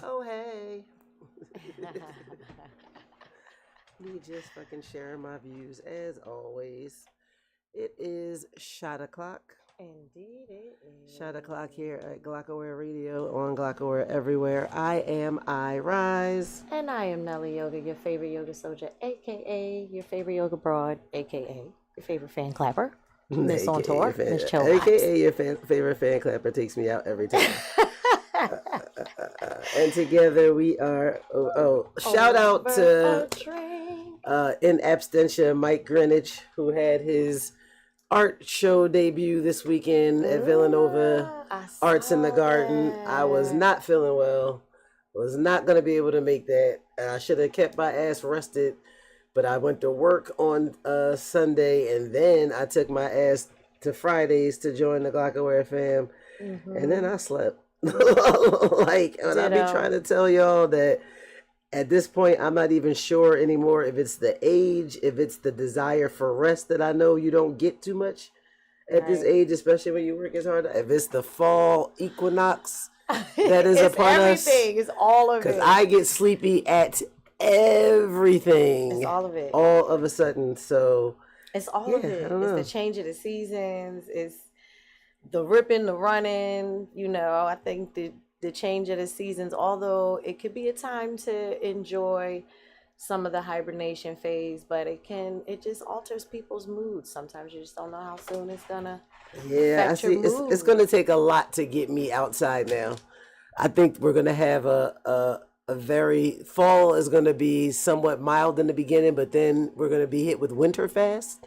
Oh, hey. Me just fucking sharing my views as always. It is shot o'clock. Indeed, it Shot is. o'clock here at Glockaware Radio on Glockaware Everywhere. I am Irize. And I am Nelly Yoga, your favorite yoga soldier, aka your favorite yoga broad, aka your favorite fan clapper, Miss On AKA your Tour, fan, Miss Chill AKA your favorite fan clapper takes me out every time. And together we are. Shout out to in absentia Mike Greenwich, who had his art show debut this weekend at Villanova Arts in the Garden. I was not feeling well. Was not going to be able to make that. I should have kept my ass rested, but I went to work on Sunday, and then I took my ass to Fridays to join the Glockaware fam, and then I slept. Like, and I be trying to tell y'all that at this point, I'm not even sure anymore if it's the age, if it's the desire for rest that I know you don't get too much at this age, especially when you work as hard. If it's the fall equinox that is upon us. Everything. It's all of it. Because I get sleepy at everything. It's all of it. All of a sudden. So it's all of it. It's the change of the seasons. It's the ripping, the running. I think the change of the seasons, although it could be a time to enjoy some of the hibernation phase, but it just alters people's moods. Sometimes you just don't know how soon it's gonna affect your mood. It's gonna take a lot to get me outside now. I think we're gonna have a very fall is gonna be somewhat mild in the beginning, but then we're gonna be hit with winter fast.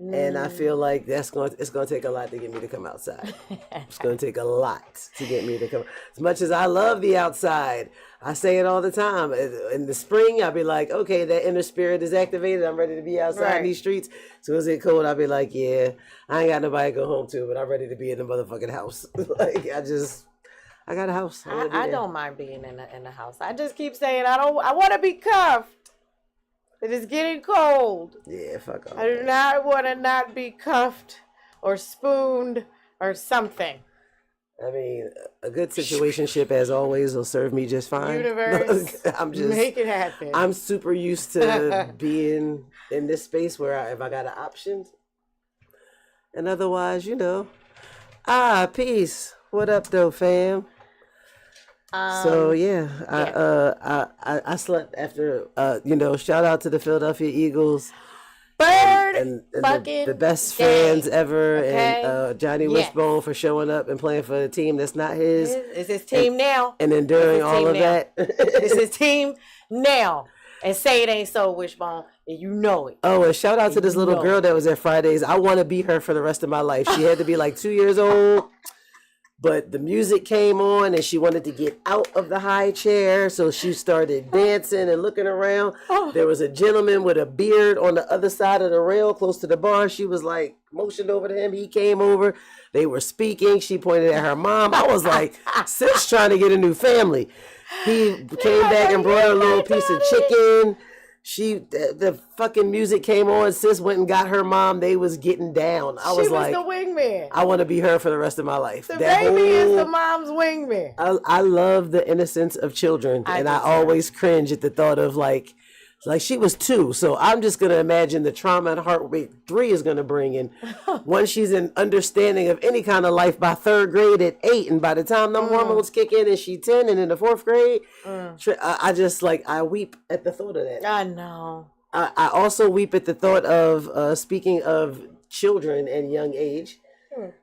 And I feel like it's going to take a lot to get me to come outside. It's going to take a lot to get me to come. As much as I love the outside, I say it all the time. In the spring, I'll be like, okay, that inner spirit is activated. I'm ready to be outside in these streets. As soon as it cold, I'll be like, yeah, I ain't got nobody to go home to, but I'm ready to be in the motherfucking house. Like, I got a house. I don't mind being in the house. I just keep saying I want to be cuffed. It is getting cold. Yeah, fuck off. I do not want to not be cuffed or spooned or something. I mean, a good situationship, as always, will serve me just fine. Universe, make it happen. I'm super used to being in this space where if I got an option. And otherwise, peace. What up, though, fam? So I slept after shout out to the Philadelphia Eagles, and the best fans ever, and Johnny Wishbone for showing up and playing for the team that's not his. It's his team now, and enduring all of that. It's his team now, and say it ain't so, Wishbone, and you know it. Oh, and shout out to this little girl that was at Fridays. I want to be her for the rest of my life. She had to be like 2 years old. But the music came on and she wanted to get out of the high chair. So she started dancing and looking around. There was a gentleman with a beard on the other side of the rail close to the bar. She was like motioned over to him. He came over. They were speaking. She pointed at her mom. I was like, sis trying to get a new family. He came back and brought her a little piece of chicken. The fucking music came on. Sis went and got her mom. They was getting down. I was like, the wingman. I want to be her for the rest of my life. The baby is the mom's wingman. I love the innocence of children, and I always cringe at the thought of like she was 2. So I'm just gonna imagine the trauma and heartbreak 3 is gonna bring in. Once she's in understanding of any kind of life by 3rd grade at 8, and by the time them hormones kick in and she 10 and in the 4th grade, I weep at the thought of that. I know. I also weep at the thought of speaking of children and young age.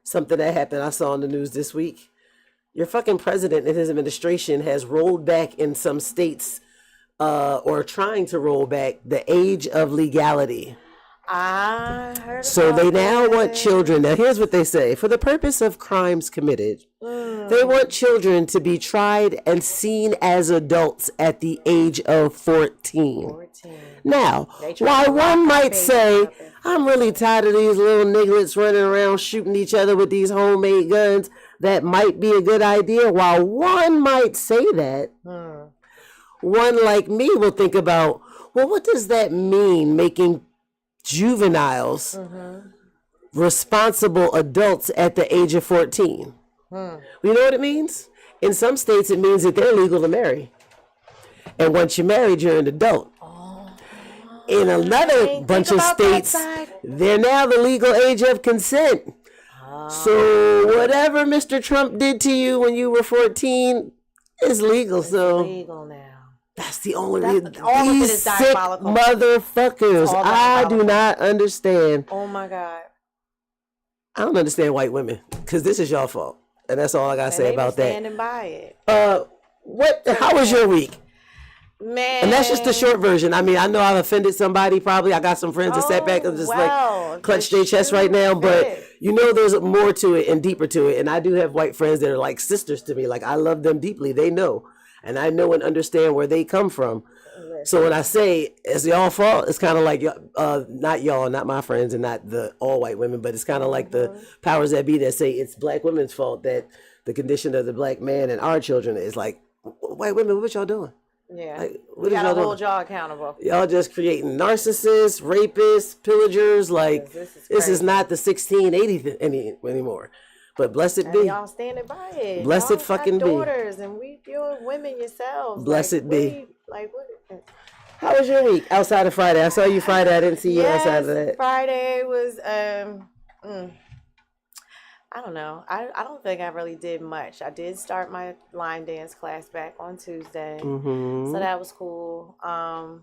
Something that happened I saw in the news this week. Your fucking president and his administration has rolled back in some states. Or trying to roll back the age of legality. I heard. So they now want children. Now here's what they say: for the purpose of crimes committed, they want children to be tried and seen as adults at the age of 14. Now, while one might say, I'm really tired of these little nigglets running around shooting each other with these homemade guns, that might be a good idea. While one might say that, one like me will think about, well, what does that mean, making juveniles responsible adults at the age of 14? You know what it means? In some states, it means that they're legal to marry. And once you're married, you're an adult. In another bunch of states, they're now the legal age of consent. So whatever Mr. Trump did to you when you were 14 is legal. It's so legal now. That's the only reason. All of it These is sick diabolical. motherfuckers. I do not understand. Oh my God. I don't understand white women because this is your fault, and that's all I gotta say about that. Standing by it. What? How was your week? Man. And that's just the short version. I mean, I know I've offended somebody. Probably I got some friends that sat back and just like clutch their chest right now. But you know, there's more to it and deeper to it. And I do have white friends that are like sisters to me. Like I love them deeply. They know, and I know and understand where they come from. So when I say it's y'all fault, it's kind of like not y'all, not my friends, and not the all white women, but it's kind of like the powers that be that say it's black women's fault that the condition of the black man and our children is like white women. What y'all doing? Yeah, like, we gotta hold y'all accountable. Y'all just creating narcissists, rapists, pillagers. Like this is not the 1680 anymore. But blessed be. Y'all standing by it. Blessed y'all fucking got be. Daughters, and you're women yourselves. Blessed be. Like what? How was your week outside of Friday? I saw you Friday. I didn't see you outside of that. Friday was I don't know. I don't think I really did much. I did start my line dance class back on Tuesday. So that was cool. I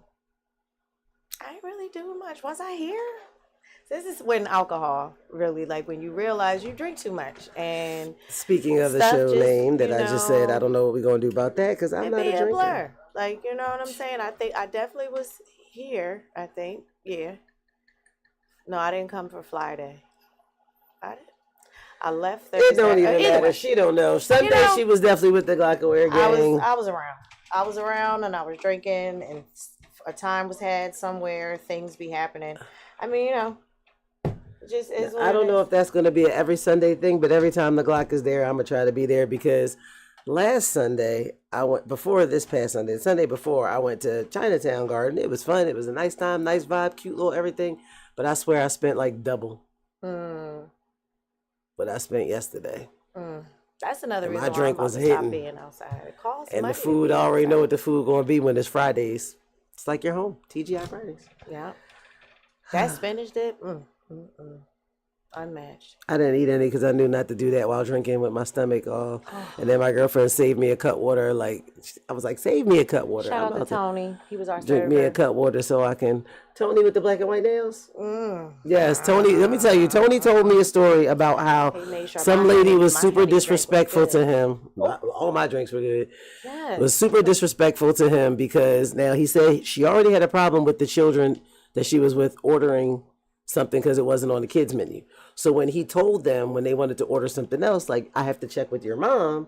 didn't really do much. Was I here? This is when alcohol really, like when you realize you drink too much. And speaking of the show name that I just said, I don't know what we're going to do about that because I'm not a drinker. Blur. Like, you know what I'm saying? I think I definitely was here, I think. Yeah. No, I didn't come for Friday. I left Thursday. It don't even matter. She don't know. Sunday she was definitely with the Glockaware gang. I was around. I was around and I was drinking and a time was had somewhere. Things be happening. I mean, you know, just is what I don't know if that's going to be an every Sunday thing, but every time the Glock is there, I'm going to try to be there because last Sunday, before this past Sunday, the Sunday before, I went to Chinatown Garden. It was fun. It was a nice time, nice vibe, cute little everything. But I swear I spent like double. But I spent yesterday. That's another reason my drink was hitting. Stop being outside. It costs and money the food, I already know what the food going to be when it's Fridays. It's like your home, TGI Fridays. Yeah. That spinach dip, unmatched. I didn't eat any because I knew not to do that while drinking with my stomach all. And then my girlfriend saved me a cut water. Like I was like, save me a cut water. Shout out to Tony. He was our drink server. me a cut water so I can. Tony with the black and white nails. Yes, Tony. Let me tell you, Tony told me a story about how some lady was super disrespectful to him. All my drinks were good. Yes. Was super disrespectful to him because now he said she already had a problem with the children that she was with ordering something because it wasn't on the kids menu. So when he told them when they wanted to order something else, like I have to check with your mom,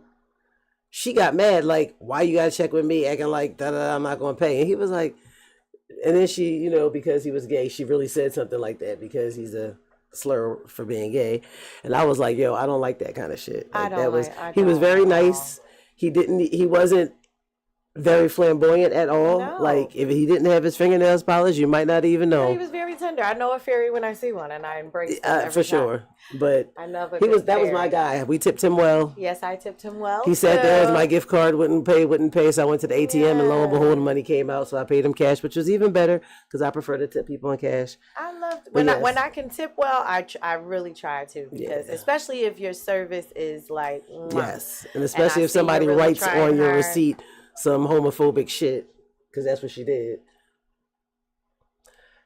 she got mad. Like, why you gotta check with me? Acting like I'm not gonna pay. And he was like, and then she, you know, because he was gay, she really said something like that because he's a slur for being gay. And I was like, yo, I don't like that kind of shit. Like, he was very nice. He wasn't very flamboyant at all. No. Like if he didn't have his fingernails polished, you might not even know. Yeah, he was very tender. I know a fairy when I see one, and I embrace it for sure. But I love that was my guy. We tipped him well. Yes, I tipped him well. He sat there as my gift card wouldn't pay. So I went to the ATM and lo and behold, the money came out. So I paid him cash, which was even better because I prefer to tip people in cash. I love when I can tip well. I really try to because especially if your service is like yes, and especially if somebody really writes on your receipt some homophobic shit because that's what she did.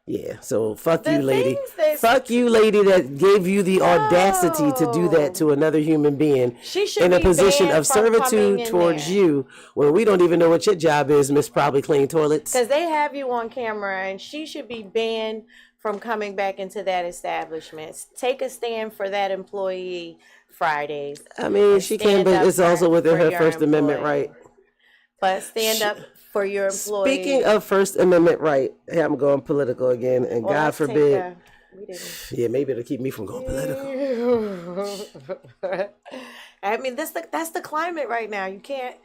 Yeah, so fuck you, lady. Fuck you, lady, that gave you the audacity to do that to another human being in a position of servitude towards you when we don't even know what your job is, Miss Probably Clean Toilets. Because they have you on camera and she should be banned from coming back into that establishment. Take a stand for that employee Fridays. I mean, she can, but it's also within her First Amendment right. But stand up for your employee. Speaking of First Amendment right, I'm going political again, and God forbid. Yeah, maybe it'll keep me from going political. I mean, that's the climate right now. You can't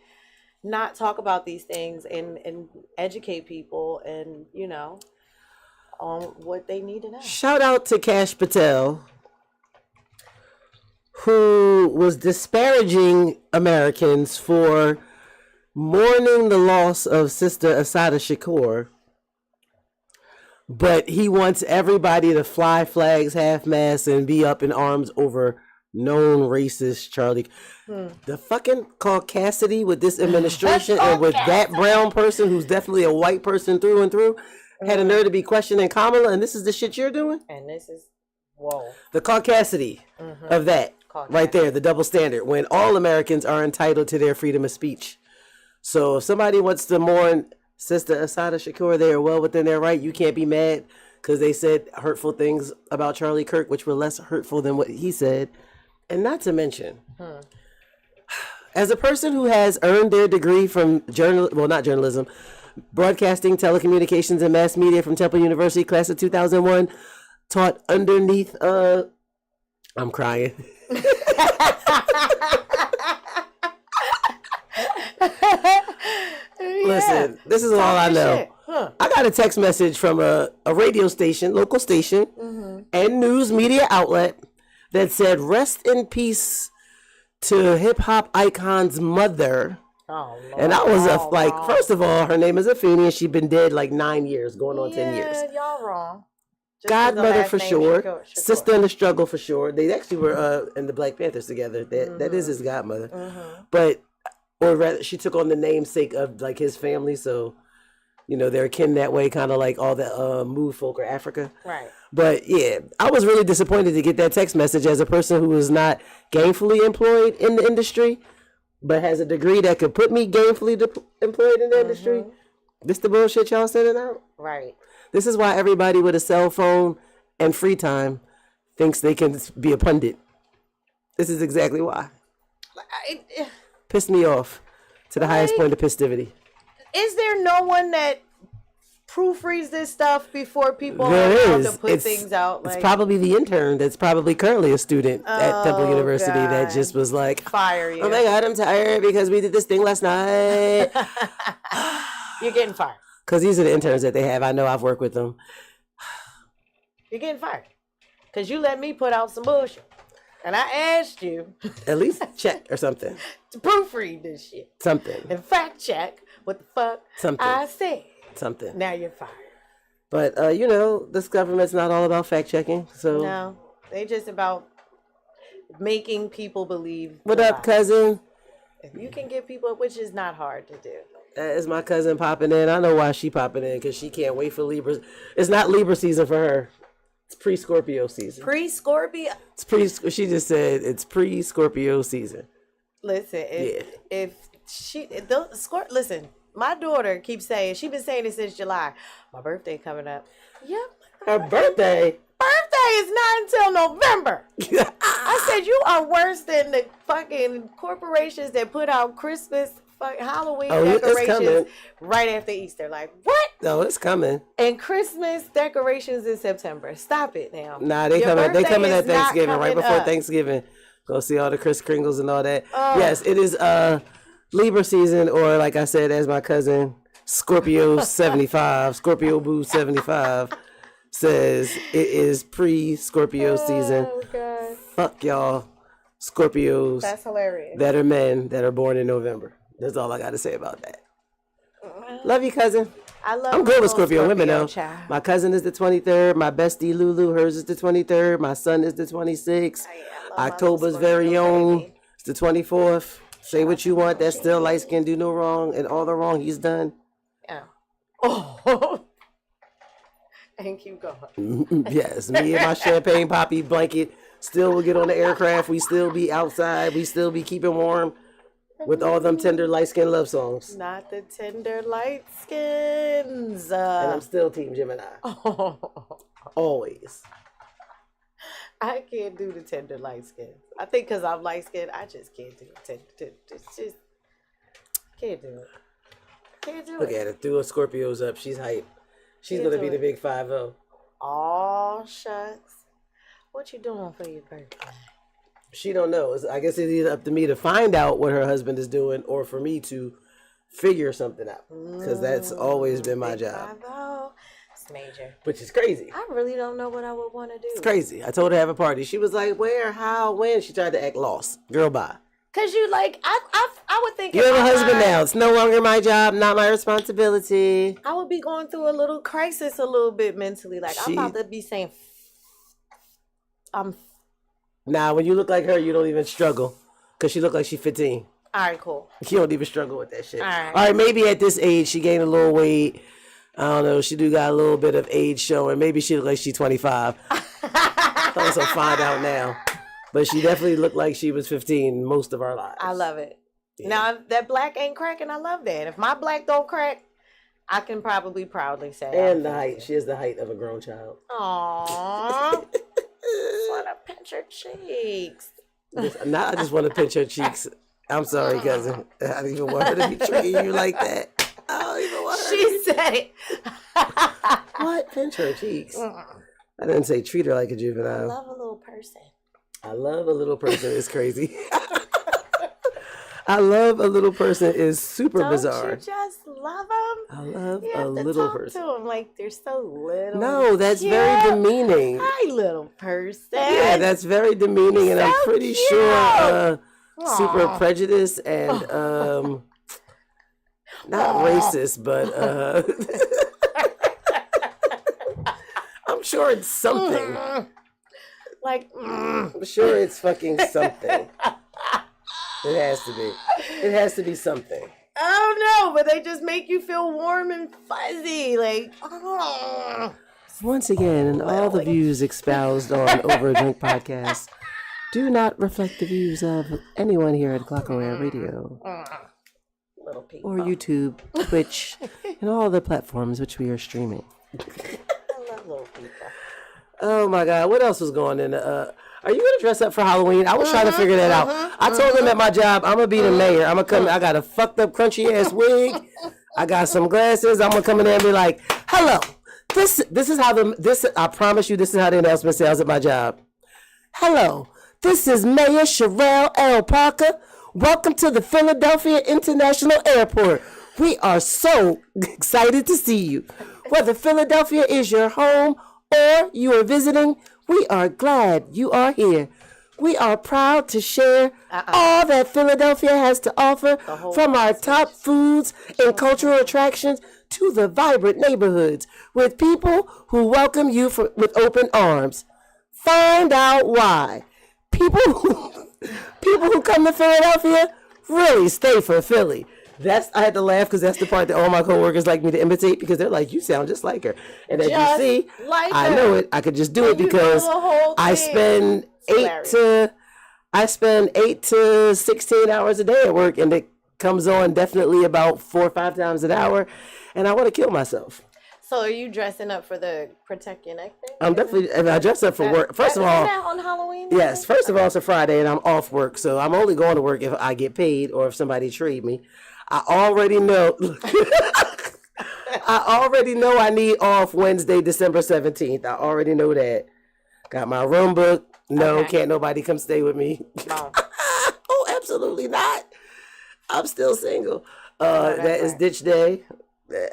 not talk about these things and educate people and, you know, on what they need to know. Shout out to Cash Patel, who was disparaging Americans for mourning the loss of Sister Assata Shakur, but he wants everybody to fly flags, half mast, and be up in arms over known racist Charlie. The fucking caucasity with this administration and with that brown person who's definitely a white person through and through had a nerve to be questioning Kamala, and this is the shit you're doing? And this is, whoa. The caucasity of that right there, the double standard, when all Americans are entitled to their freedom of speech. So if somebody wants to mourn Sister Assata Shakur, they are well within their right. You can't be mad because they said hurtful things about Charlie Kirk, which were less hurtful than what he said. And not to mention, as a person who has earned their degree from not journalism, broadcasting, telecommunications, and mass media from Temple University, class of 2001, taught underneath, I'm crying. Listen, this is all I know. I got a text message from a radio station, local station, and news media outlet that said, "Rest in peace to hip hop icon's mother." Oh, Lord. And I was first of all, her name is Afeni, and she's been dead like 9 years, going on 10 years. Y'all wrong. Godmother for sure. Shakur. Sister in the struggle for sure. They actually were in the Black Panthers together. That is his godmother. But, or rather, she took on the namesake of like his family, so they're akin that way, kind of like all the Move folk or Africa. Right. But yeah, I was really disappointed to get that text message as a person who is not gainfully employed in the industry, but has a degree that could put me gainfully employed in the industry. This the bullshit y'all sending out? Right. This is why everybody with a cell phone and free time thinks they can be a pundit. This is exactly why. Pissed me off to the highest point of festivity. Is there no one that proofreads this stuff before people are allowed to put things out? It's probably the intern that's probably currently a student at Temple University that just was like, fire you. Oh my God, I'm tired because we did this thing last night. You're getting fired. Because these are the interns that they have. I know, I've worked with them. You're getting fired. Because you let me put out some bullshit. And I asked you. At least check or something. To proofread this shit. Something. And fact check what the fuck I said. Something. Now you're fired. But, this government's not all about fact checking. So no. They just about making people believe. What up, cousin? If you can get people, which is not hard to do. That is my cousin popping in. I know why she popping in, because she can't wait for Libra. It's not Libra season for her. It's pre-Scorpio season. Pre-Scorpio? She just said it's pre-Scorpio season. Listen, listen, my daughter keeps saying, she's been saying it since July. My birthday coming up. Yep. Her birthday? Birthday is not until November. I said, you are worse than the fucking corporations that put out Christmas, Halloween decorations right after Easter. Like, what? No, it's coming. And Christmas decorations in September. Stop it now. Nah, they coming at Thanksgiving, right before Thanksgiving. Go see all the Kris Kringles and all that. Yes, it is Libra season, or like I said, as my cousin Scorpio 75, Scorpio Boo 75 says, it is pre-Scorpio season. God. Fuck y'all Scorpios. That's hilarious. That are men that are born in November. That's all I got to say about that. Love you, cousin. I'm good with Scorpio women, though. Child. My cousin is the 23rd. My bestie, Lulu, hers is the 23rd. My son is the 26th. October's very own. It's the 24th. Say what you want. That's still light skin. Do no wrong. And all the wrong he's done. Yeah. Oh. And keep going. Yes. Me and my champagne poppy blanket still will get on the aircraft. We still be outside. We still be keeping warm. With all them tender light skin love songs. Not the tender light skins. And I'm still Team Gemini. Always. I can't do the tender light skins. I think because I'm light skinned, I just can't do it. Just can't do it. Can't do it. Look at her. Threw her Scorpios up. She's hype. She's going to be the big 5-0. Aw, shucks. What you doing for your birthday? She don't know. I guess it's either up to me to find out what her husband is doing or for me to figure something out. Because that's always been my job. major. Which is crazy. I really don't know what I would want to do. It's crazy. I told her to have a party. She was like, where, how, when? She tried to act lost. Girl, bye. Cause you like, I would think you have a husband now. It's no longer my job, not my responsibility. I would be going through a little crisis a little bit mentally. Like, I'm about to be saying, Nah, when you look like her, you don't even struggle. Because she look like she's 15. All right, cool. You don't even struggle with that shit. All right. All right, maybe at this age, she gained a little weight. I don't know. She do got a little bit of age showing. Maybe she look like she's 25. Also find out now. But she definitely looked like she was 15 most of our lives. I love it. Yeah. Now, that black ain't cracking, I love that. If my black don't crack, I can probably proudly say. And the height. She is the height of a grown child. Aww. Just want to pinch her cheeks. Now I just want to pinch her cheeks. I'm sorry, cousin. I don't even want her to be treating you like that. I don't even want her. She said it. What? Pinch her cheeks? I didn't say treat her like a juvenile. I love a little person. I love a little person is crazy. I love a little person is super bizarre. Don't you just love them? I love you a have to little talk person. To them like they're so little. No, that's very demeaning. Hi, little person. Yeah, that's very demeaning, and I'm pretty sure super prejudiced and not racist, but I'm sure it's something. Like, I'm sure it's fucking something. It has to be. It has to be something. I don't know, but they just make you feel warm and fuzzy. Like, Once again, all the views espoused on Over a Drink podcast do not reflect the views of anyone here at Clockaware Radio. Little people. Or YouTube, Twitch, and all the platforms which we are streaming. I love little people. Oh my God, what else was going in? Are you gonna dress up for Halloween? I was trying to figure that out. I told them at my job, I'm gonna be the mayor. I'm gonna come. I got a fucked up crunchy ass wig. I got some glasses. I'm gonna come in there and be like, "Hello, this is how I promise you, this is how the announcement sounds at my job. Hello, this is Mayor Sherelle L. Parker. Welcome to the Philadelphia International Airport. We are so excited to see you. Whether Philadelphia is your home or you are visiting, we are glad you are here. We are proud to share all that Philadelphia has to offer, from our top foods and cultural attractions to the vibrant neighborhoods with people who welcome you with open arms. Find out why. People who come to Philadelphia really stay for Philly. I had to laugh because that's the part that all my coworkers like me to imitate, because they're like, you sound just like her. And as you see, I know it. I could just do it because I spend 8 to 16 hours a day at work, and it comes on definitely about 4 or 5 times an hour, and I want to kill myself. So are you dressing up for the Protect Your Neck thing? I'm definitely, I dress up for work. First of all, is that on Halloween? Yes. First of all, it's a Friday and I'm off work, so I'm only going to work if I get paid or if somebody treat me. I already know. I need off Wednesday, December 17th. I already know that. Got my room booked. No, can't nobody come stay with me. No. Oh, absolutely not. I'm still single. That is Ditch Day.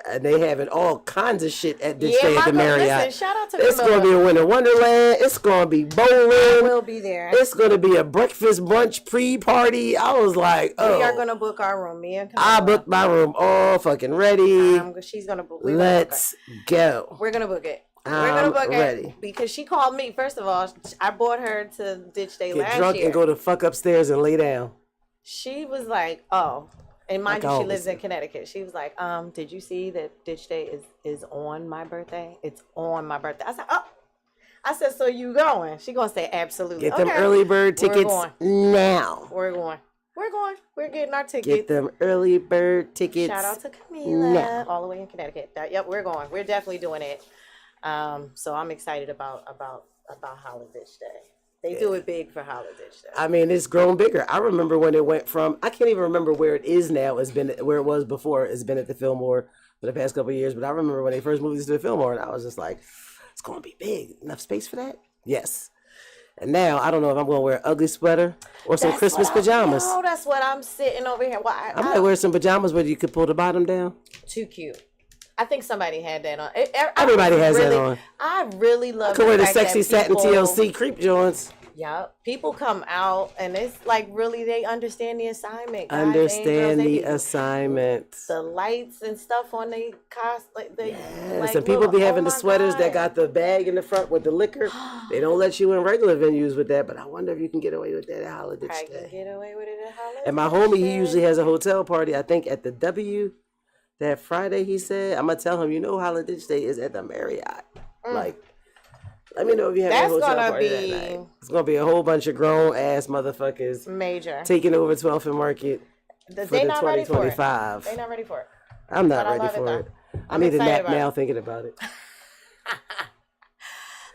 And they having all kinds of shit at Ditch Day at the Marriott. Listen, shout out to it's going to be a winter wonderland. It's going to be bowling. I will be there. It's going to be a breakfast brunch pre-party. I was like, oh. We are going to book our room. Me and Camilla. I booked my room all fucking ready. She's going to book. Let's go. We're going to book it. We're going to book ready. It because she called me. First of all, I brought her to Ditch Day last year. Get drunk and go to fuck upstairs and lay down. She was like, oh. And mind you, she lives in Connecticut. She was like, did you see that Ditch Day is on my birthday? It's on my birthday. I said, oh. I said, so you going? She going to say, absolutely. Get them early bird tickets now. We're going. We're getting our tickets. Get them early bird tickets. Shout out to Camila. All the way in Connecticut. Yep, we're going. We're definitely doing it. So I'm excited about Holiday Day. They do it big for Holiday Day. I mean, it's grown bigger. I remember when it went from, I can't even remember where it is now. It's been where it was before. It's been at the Fillmore for the past couple of years. But I remember when they first moved to the Fillmore, and I was just like, it's going to be big. Enough space for that? Yes. And now, I don't know if I'm going to wear an ugly sweater or some Christmas pajamas. No, that's what I'm sitting over here. I might wear some pajamas where you could pull the bottom down. Too cute. I think somebody had that on. Everybody has that on. I really love. I can wear the sexy satin TLC creep joints. Yeah, people come out and it's like really they understand the assignment. Guys, understand the assignment. The lights and stuff on they cost like they. Yes, like, and people be having the sweaters God. that got the bag in the front with the liquor. They don't let you in regular venues with that, but I wonder if you can get away with that at Holiday. I can get away with it at Holiday. And my homie, he usually has a hotel party. I think at the W that Friday. He said, "I'm gonna tell him, Holiday Day is at the Marriott." Like. Let me know if you have a hotel party that night. It's going to be a whole bunch of grown-ass motherfuckers. Major. Taking over 12th and Market for the 2025. They're not ready for it. I'm not ready for it. I'm even nap now thinking about it.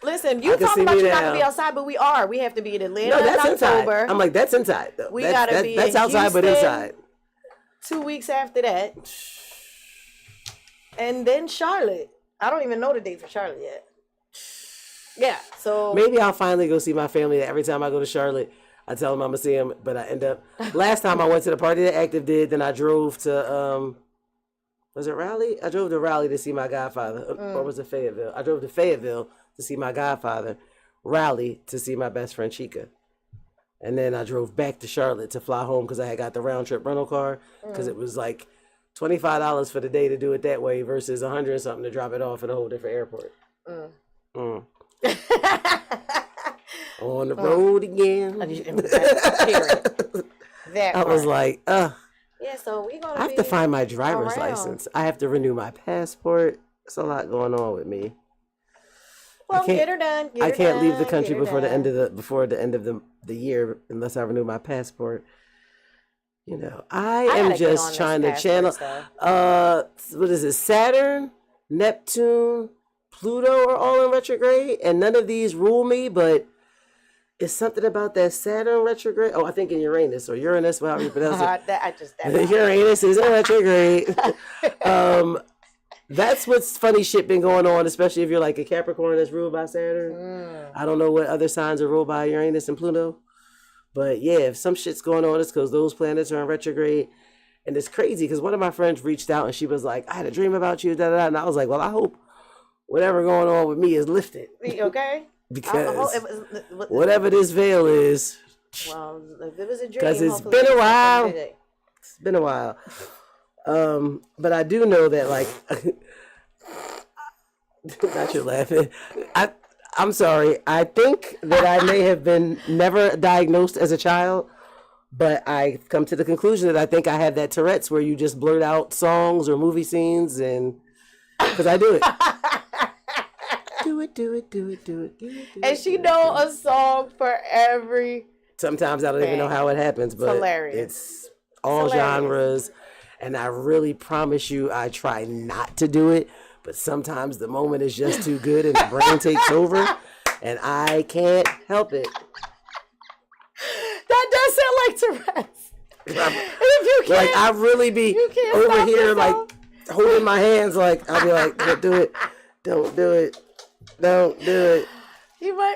Listen, you talking about you're not going to be outside, but we are. We have to be in Atlanta in October. Inside. I'm like, that's inside, though. We got to be That's outside, Houston, but inside. 2 weeks after that. And then Charlotte. I don't even know the date for Charlotte yet. Yeah, so maybe I'll finally go see my family. Every time I go to Charlotte, I tell them I'm gonna see them, but I end up. Last time I went to the party that Active did, then I drove to was it Raleigh? I drove to Raleigh to see my godfather, or was it Fayetteville? I drove to Fayetteville to see my godfather, Raleigh to see my best friend Chica, and then I drove back to Charlotte to fly home because I had got the round trip rental car because it was like $25 for the day to do it that way versus $100 and something to drop it off at a whole different airport. On the road again. I was like, yeah, so we gonna I have to find my driver's license. I have to renew my passport. It's a lot going on with me. Well, get her done. I can't leave the country before the end of the year unless I renew my passport. I am just trying to channel. What is it? Saturn, Neptune, Pluto are all in retrograde, and none of these rule me, but it's something about that Saturn retrograde. Oh, I think in Uranus or Uranus, however you pronounce it. Uranus is in retrograde. That's what's funny shit been going on, especially if you're like a Capricorn that's ruled by Saturn. I don't know what other signs are ruled by Uranus and Pluto. But yeah, if some shit's going on, it's because those planets are in retrograde. And it's crazy because one of my friends reached out and she was like, I had a dream about you, and I was like, well, I hope whatever going on with me is lifted. Okay. Because whatever this veil is. Well, if it was a dream. Because it's been a while. It's been a while. But I do know that, like, not you laughing. I'm sorry. I think that I may have been never diagnosed as a child, but I come to the conclusion that I think I have that Tourette's where you just blurt out songs or movie scenes, and because I do it. Do it. And she know a song for every. Sometimes I don't even know how it happens, but it's all genres. And I really promise you, I try not to do it, but sometimes the moment is just too good and the brain takes over, and I can't help it. That does sound like Tourette's. If you can't, like I really be over here, like holding my hands, like I'll be like, don't do it, don't do it. Don't do it. You might.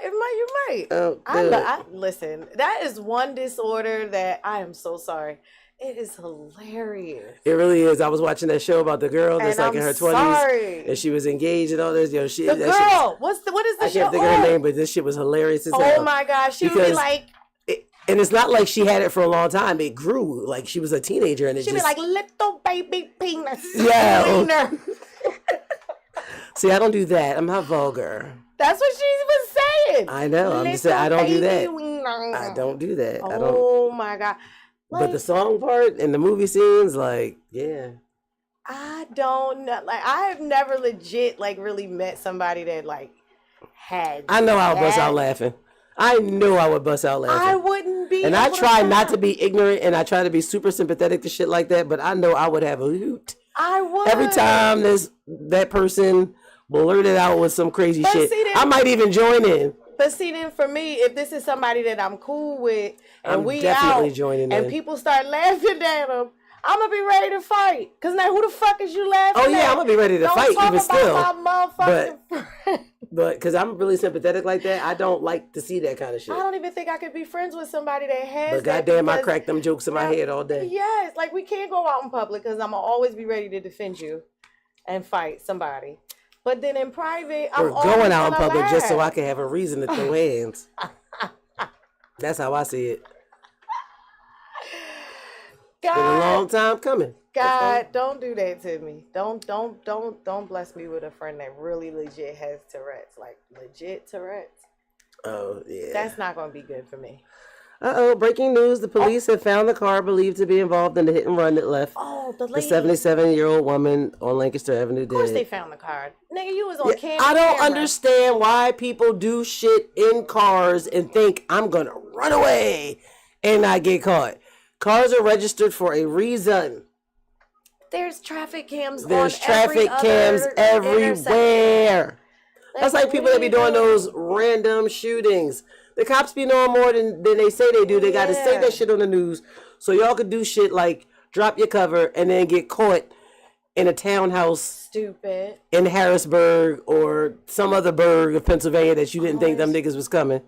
Don't do it. Listen, that is one disorder that I am so sorry. It is hilarious. It really is. I was watching that show about the girl that's like in her 20s. And she was engaged and all this. What is the show? I can't think of her name, but this shit was hilarious as hell. Oh my gosh. She would be like. And it's not like she had it for a long time. It grew. Like she was a teenager and it she'd be like, little baby penis. Yeah. See, I don't do that. I'm not vulgar. That's what she was saying. I know. I'm just saying I don't do that. I don't do that. Oh my God. But the song part and the movie scenes, like, yeah. I don't know. Like, I have never legit, like, really met somebody that, like, had. I know I would bust out laughing. I knew I would bust out laughing. I wouldn't be. And I try not to be ignorant and I try to be super sympathetic to shit like that, but I know I would have a hoot. I would. Every time that person blurted out with some crazy shit, I might even join in. But see, then for me, if this is somebody that I'm cool with, and I'm we definitely out, joining and in. people start laughing at them, I'm gonna be ready to fight. Cause now, who the fuck is you laughing at? Oh yeah, I'm gonna be ready to fight even still. My motherfucking friend. But because I'm really sympathetic like that, I don't like to see that kind of shit. I don't even think I could be friends with somebody that has. But goddamn, I crack them jokes in my head all day. Yes, like we can't go out in public because I'm gonna always be ready to defend you. and fight somebody. But then in private, I'm going out in public just so I can have a reason to throw hands. That's how I see it. God, it's been a long time coming. God, don't do that to me. Don't bless me with a friend that really legit has Tourette's. Like legit Tourette's. Oh, yeah. That's not going to be good for me. Breaking news. The police have found the car believed to be involved in the hit and run that left the lady. The 77-year-old woman on Lancaster Avenue dead. Of course they found the car. Nigga, you was on camera. I don't understand why people do shit in cars and think I'm going to run away and not get caught. Cars are registered for a reason. There's traffic cams everywhere. That's like people that be doing those random shootings. The cops be knowing more than they say they do. They got to say that shit on the news. So y'all could do shit like drop your cover and then get caught in a townhouse. Stupid. In Harrisburg or some other burg of Pennsylvania that you didn't think them niggas was coming.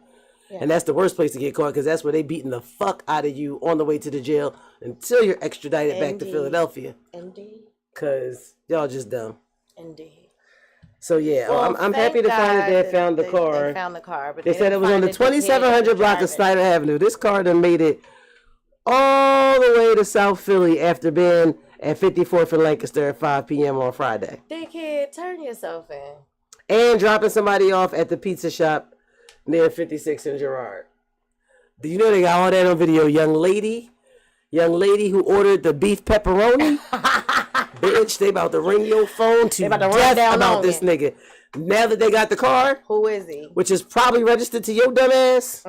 Yeah. And that's the worst place to get caught because that's where they beating the fuck out of you on the way to the jail until you're extradited back to Philadelphia. Indeed. Because y'all just dumb. Indeed. So yeah, well, I'm happy to find that they found the car. They found the car, but they said it was on the 2700 block of Snyder Avenue. This car done made it all the way to South Philly after being at 54th and Lancaster at 5 p.m. on Friday. Dickhead, turn yourself in. And dropping somebody off at the pizza shop near 56 and Girard. Do you know they got all that on video? Young lady who ordered the beef pepperoni. Bitch, they about to ring your phone to death about this nigga. Now that they got the car. Who is he? Which is probably registered to your dumb ass.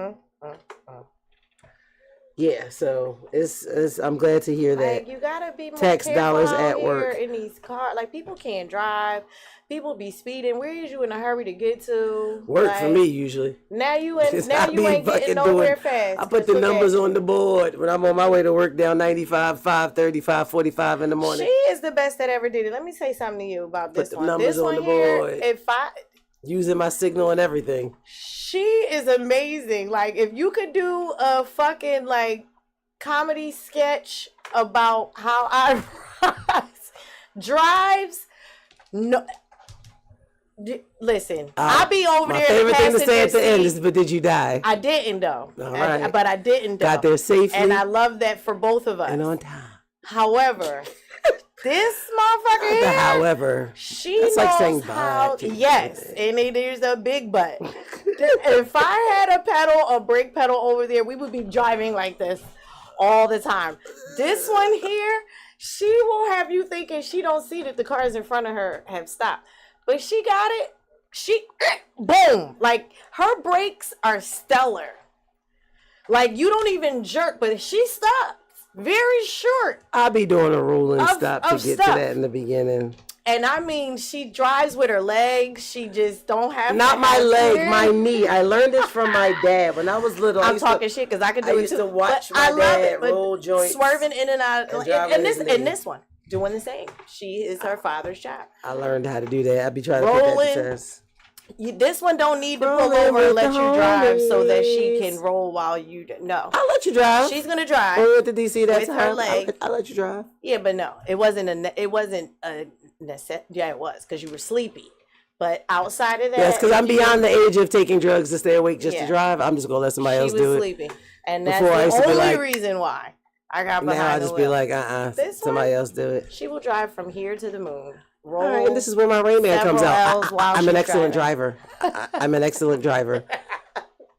Yeah, so it's I'm glad to hear that. Like, you gotta be more tax dollars at work in these cars. Like, people can't drive. People be speeding. Where is you in a hurry to get to? Work for me usually. Now you ain't getting nowhere fast. I put the numbers on the board when I'm on my way to work down 95, 5:30, 5:45 in the morning. She is the best that ever did it. Let me say something to you about this one. Numbers this on one the here, board. Using my signal and everything. She is amazing. Like, if you could do a fucking like comedy sketch about how I drives, no. Listen, I'll be over there. My favorite thing to say at the end is, "But did you die?" I didn't though. All right. But I didn't though. Got there safely, and I love that for both of us. And on time. However, this motherfucker here, however, she that's knows like saying how. bye. Yes, and there's a big but. If I had a brake pedal over there, we would be driving like this all the time. This one here, she will have you thinking she don't see that the cars in front of her have stopped. But she got it. She, boom. Like, her brakes are stellar. Like, you don't even jerk, but she stops. Very short. I'll be doing a rolling stop to get to that in the beginning. And I mean, she drives with her legs. She just don't have. Not my leg, my knee. I learned this from my dad when I was little. I'm talking shit because I could do it too. I used to watch my dad roll joints, swerving in and out. And this one. Doing the same. She is her father's child. I learned how to do that. I'd be trying to put that to test. This one don't need to pull over and let you drive so that she can roll while you no. I'll let you drive. She's gonna drive. Go to DC. That's with her leg. I'll let you drive. Yeah, but no, it wasn't a necessity. Yeah, it was because you were sleepy. But outside of that, yes, because I'm beyond the age of taking drugs to stay awake just to drive. I'm just gonna let somebody else do it. She was sleeping, and that's the only reason why. I got behind now I just the be wheel. like, somebody else do it. She will drive from here to the moon. Roll. All right, and this is where my Rain Man comes out. I'm an excellent driver. I'm an excellent driver.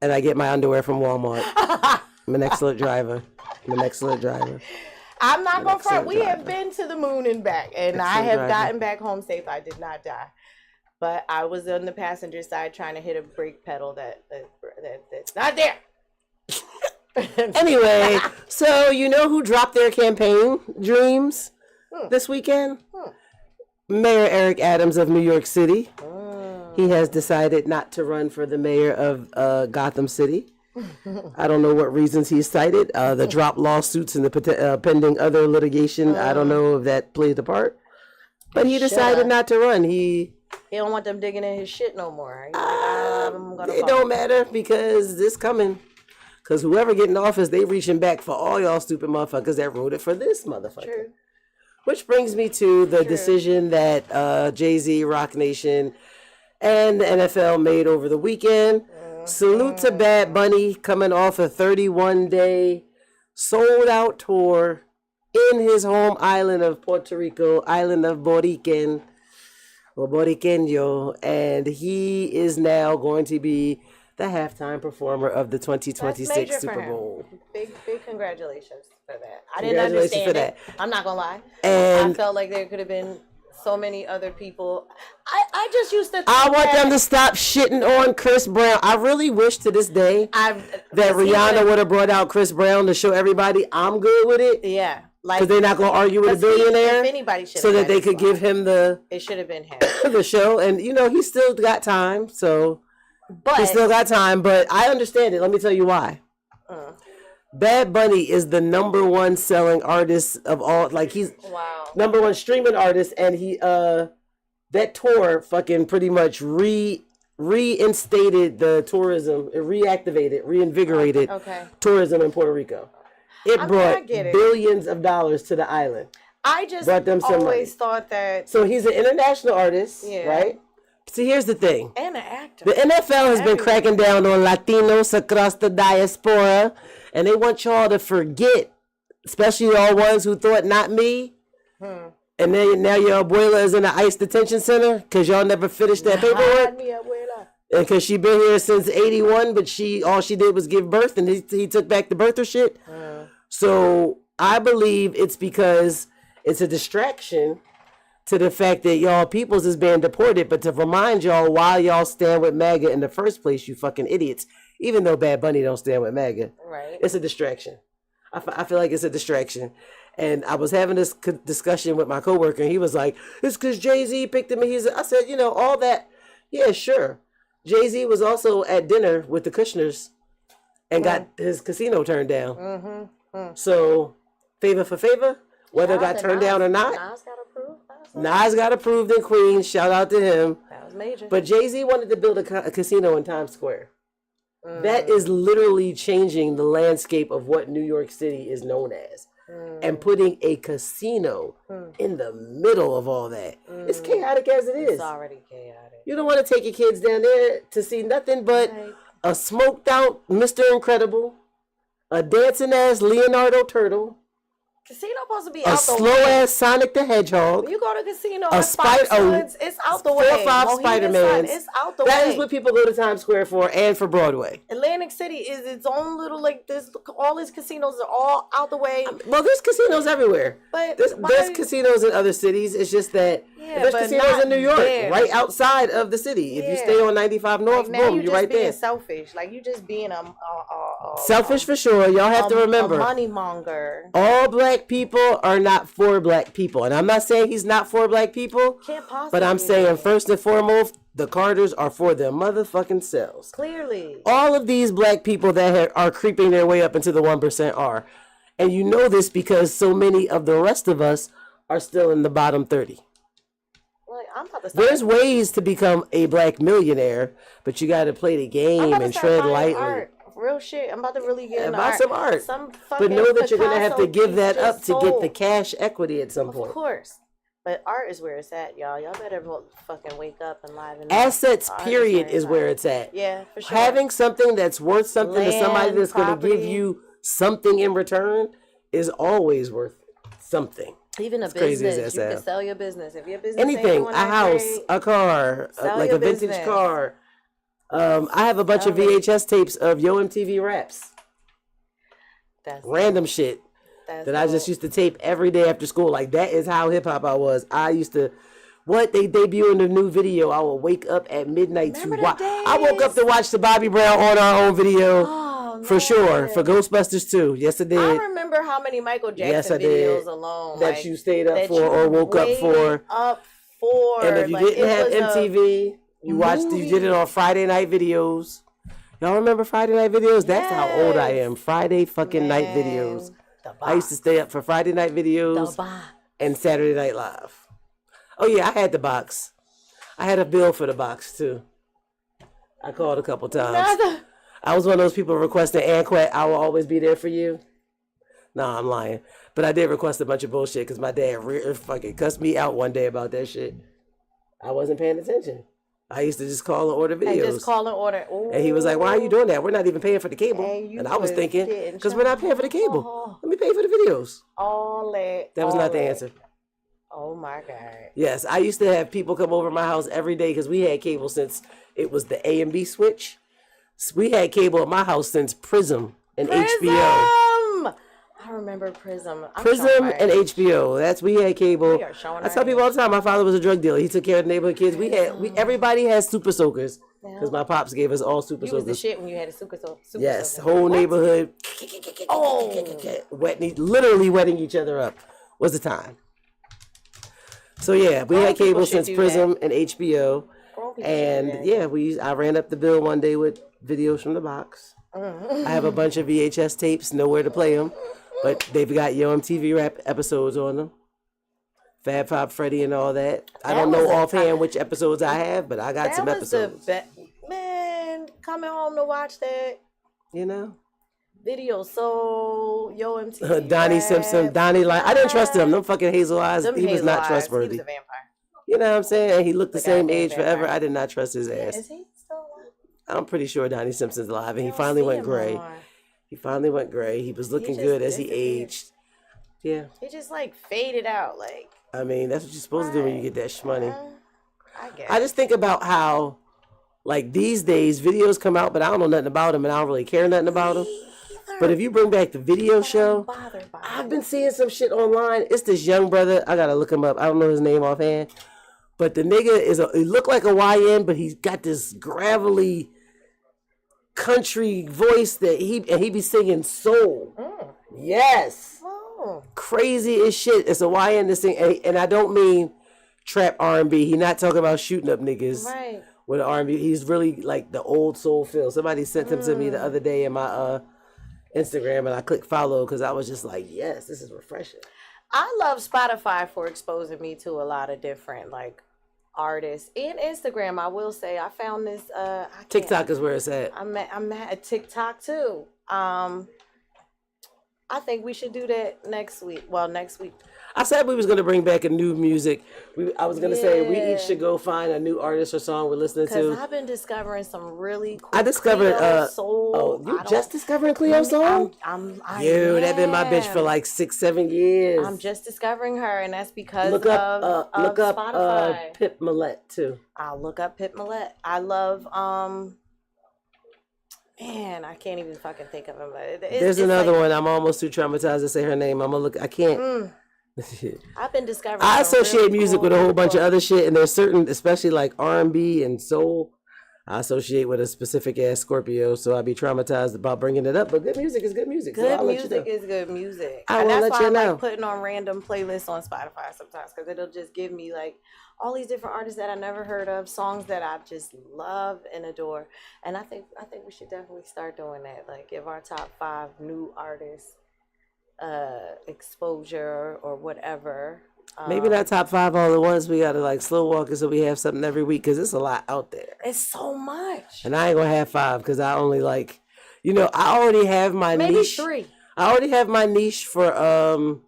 And I get my underwear from Walmart. I'm an excellent driver. I'm not going to front. We have been to the moon and back. And I have gotten back home safe. I did not die. But I was on the passenger side trying to hit a brake pedal that's not there. Anyway, so you know who dropped their campaign dreams this weekend? Mayor Eric Adams of New York City. He has decided not to run for the mayor of Gotham City. I don't know what reasons he cited. The drop lawsuits and the pending other litigation. I don't know if that played a part. But he decided not to run. He don't want them digging in his shit no more. It don't matter because this coming. Because whoever get in office, they reaching back for all y'all stupid motherfuckers that voted for this motherfucker. True. Which brings me to the decision that Jay-Z, Rock Nation, and the NFL made over the weekend. Salute to Bad Bunny coming off a 31-day sold-out tour in his home island of Puerto Rico, island of Boriquen, or Boriqueño, and he is now going to be the halftime performer of the 2026 Super Bowl. Big congratulations for that. I didn't understand it. I'm not gonna lie. And I felt like there could have been so many other people. I just used to. I want them to stop shitting on Chris Brown. I really wish to this day that Rihanna would have brought out Chris Brown to show everybody I'm good with it. Yeah. Because they're not going to argue with a billionaire. If anybody should so that they could give him it should have been him. the show. And, he's still got time. So he's still got time. But I understand it. Let me tell you why. Bad Bunny is the number one selling artist of all. Like, he's number one streaming artist. And he, that tour fucking pretty much reinstated the tourism. It reinvigorated tourism in Puerto Rico. It brought billions of dollars to the island. I just always thought that. So he's an international artist, right? See, here's the thing. And an actor. The NFL has been cracking down on Latinos across the diaspora, and they want y'all to forget, especially all ones who thought not me. And then now your abuela is in the ICE detention center because y'all never finished that paperwork. And because she been here since 81, but all she did was give birth, and he took back the birther shit. So I believe it's because it's a distraction to the fact that y'all peoples is being deported, but to remind y'all why y'all stand with MAGA in the first place, you fucking idiots. Even though Bad Bunny don't stand with MAGA, it's a distraction. I feel like it's a distraction. And I was having this discussion with my coworker, and he was like, "It's because Jay-Z picked him." And I said, all that, yeah, sure. Jay-Z was also at dinner with the Kushners and got his casino turned down. So, favor for favor, whether it got turned down or not. Nas got approved in Queens. Shout out to him. That was major. But Jay-Z wanted to build a casino in Times Square. That is literally changing the landscape of what New York City is known as. And putting a casino in the middle of all that. It's chaotic as it is. It's already chaotic. You don't want to take your kids down there to see nothing but a smoked out Mr. Incredible, a dancing ass Leonardo Turtle, casino supposed to be out the way. A slow ass Sonic the Hedgehog. When you go to casino, it's out the way. 4 or 5 Spider-Mans. It's out the way. That is what people go to Times Square for, and for Broadway. Atlantic City is its own little all these casinos are all out the way. Well, there's casinos everywhere. But there's casinos in other cities. It's just that there's casinos in New York, right outside of the city. If you stay on 95 North, boom, you're right there. Selfish, you just being selfish for sure. Y'all have to remember, a money monger. All black people are not for black people, and I'm not saying he's not for black people. Can't possibly. But I'm saying first and foremost, the Carters are for their motherfucking selves. Clearly, all of these black people that are creeping their way up into the 1% are, and you know this because so many of the rest of us are still in the bottom 30. There's ways to become a black millionaire, but you got to play the game and tread lightly. Art. Real shit. I'm about to really get into buy some art. But know that you're going to have to give that up to get the cash equity at some point. Of course. But art is where it's at, y'all. Y'all better fucking wake up and liven up. Assets, period, is where it's at. Yeah, for sure. Having something that's worth something to somebody that's going to give you something in return is always worth something. Even a business, you can sell your business. If your business anything, a house, a car, like a vintage car. I have a bunch of VHS tapes of Yo MTV Raps. That's random shit that I just used to tape every day after school. Like, that is how hip hop I was. I used to, they debut in the new video, I would wake up at midnight to watch. I woke up to watch the Bobby Brown On Our Own video. For sure, for Ghostbusters too. Yes, I did. I remember how many Michael Jackson videos alone that you stayed up for or woke up for. And if you didn't have MTV, you did it on Friday night videos. Y'all remember Friday night videos? That's how old I am. Friday fucking night videos. I used to stay up for Friday night videos and Saturday Night Live. Oh yeah, I had the box. I had a bill for the box too. I called a couple times. I was one of those people requesting Anquet, I Will Always Be There For You. Nah, I'm lying. But I did request a bunch of bullshit because my dad fucking cussed me out one day about that shit. I wasn't paying attention. I used to just call and order videos. And just call and order. Ooh. And he was like, why are you doing that? We're not even paying for the cable. And I was thinking, because we're not paying for the cable. Let me pay for the videos. That was not the answer. Oh my God. Yes, I used to have people come over my house every day because we had cable since it was the A and B switch. So we had cable at my house since Prism and HBO. I remember Prism. Prism and HBO. We had cable. I tell people all the time, my father was a drug dealer. He took care of the neighborhood kids. Everybody has super soakers because my pops gave us all super soakers. You was the shit when you had a super soaker. Yes, whole neighborhood. Literally wetting each other up was the time. So yeah, we had cable since Prism and HBO. And yeah, I ran up the bill one day with videos from the box. I have a bunch of VHS tapes, nowhere to play them, but they've got Yo MTV Rap episodes on them. Fab Five Freddy and all that. I don't know offhand which episodes I have, but I got some episodes. Man, coming home to watch that. You know? Video Soul, Yo MTV Donnie Simpson, Donnie Line. I didn't trust him. Them fucking hazel eyes. He was not trustworthy. He was a vampire. You know what I'm saying? He looked the same age forever. I did not trust his ass. Is he still alive? I'm pretty sure Donnie Simpson's alive, and he finally went gray. He finally went gray. He was looking good as he aged. Yeah. He just like faded out, like. I mean, that's what you're supposed to do when you get that shmoney. I guess. I just think about how, like these days, videos come out, but I don't know nothing about them, and I don't really care nothing about them. But if you bring back the video show, I've been seeing some shit online. It's this young brother. I gotta look him up. I don't know his name offhand. But the nigga he looked like a YN, but he's got this gravelly country voice that he be singing soul. Yes. Crazy as shit. It's a YN this thing, and I don't mean trap R&B. He not talking about shooting up niggas with R&B. He's really like the old soul feel. Somebody sent him to me the other day in my Instagram, and I clicked follow because I was just like, yes, this is refreshing. I love Spotify for exposing me to a lot of different like artists, and Instagram. I will say I found this. TikTok is where it's at. I'm at TikTok too. I think we should do that next week. Well, next week. I said we was going to bring back a new music. I was going to say we each should go find a new artist or song we're listening to. Because I've been discovering some really cool I discovered Cleo soul. Oh, you just discovering Cleo soul? That been my bitch for like 6-7 years. I'm just discovering her, and that's because look up Spotify. Pip Millette too. I'll look up Pip Millette. I love man, I can't even fucking think of him. There's another one. I'm almost too traumatized to say her name. I'm gonna look. I can't. I've been discovering. I associate music with a whole bunch of other shit, and there's certain, especially like R&B and soul, I associate with a specific ass Scorpio, so I'd be traumatized about bringing it up. But good music is good music. Good music is good music. And that's why I like putting on random playlists on Spotify sometimes, because it'll just give me like all these different artists that I never heard of, songs that I just love and adore. And I think we should definitely start doing that. Like give our top 5 new artists exposure or whatever. Maybe not top 5 all at once. We gotta like slow walk it so we have something every week, because it's a lot out there. It's so much. And I ain't gonna have 5 because I only like, I already have my niche. Maybe 3. I already have my niche for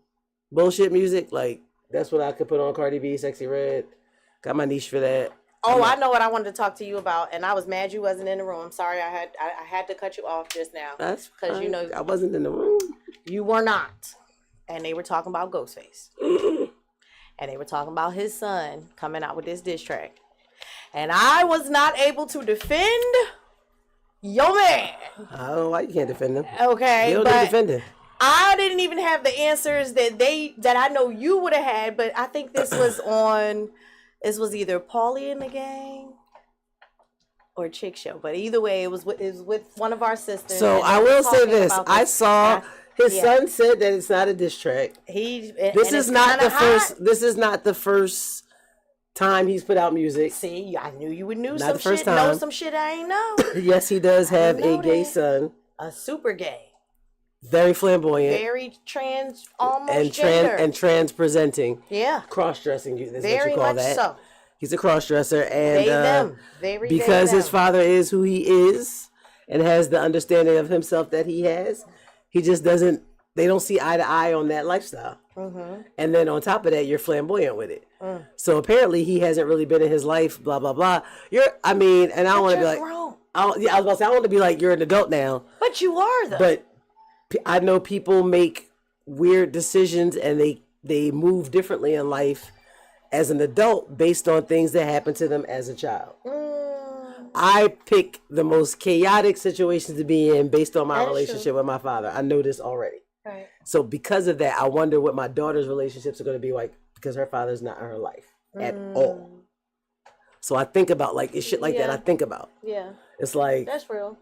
bullshit music. Like that's what I could put on Cardi B, Sexy Red. Got my niche for that. Oh, I know what I wanted to talk to you about, and I was mad you wasn't in the room. I'm sorry, I had to cut you off just now. That's because I wasn't in the room. You were not, and they were talking about Ghostface, and they were talking about his son coming out with this diss track, and I was not able to defend your man. I don't know why you can't defend him. Okay, you don't need to defend him. I didn't even have the answers that I know you would have had, but I think this was on. This was either Paulie and the Gang or Chick Show, but either way, it was with one of our sisters. So I will say this: I saw his son said that it's not a diss track. This is not the first time he's put out music. See, I knew you would know some shit. Know some shit I ain't know. Yes, he does have a gay son. A super gay. Very flamboyant. Very trans, almost gender. And trans presenting. Yeah. Cross-dressing, that's very what you call much that. So. He's a cross-dresser, and they, them. Very because they, his father is who he is and has the understanding of himself that he has, he just doesn't they don't see eye to eye on that lifestyle. Mm-hmm. And then on top of that, you're flamboyant with it. Mm. So apparently he hasn't really been in his life, blah, blah, blah. And I don't want to be like, grown. I was about to say, I want to be like, you're an adult now. But you are, though. But I know people make weird decisions and they move differently in life as an adult based on things that happened to them as a child. I pick the most chaotic situations to be in based on my relationship with my father. I know this already. Right. So because of that, I wonder what my daughter's relationships are going to be like because her father's not in her life at all. So I think about like it's shit like that. I think about. Yeah. It's like that's real.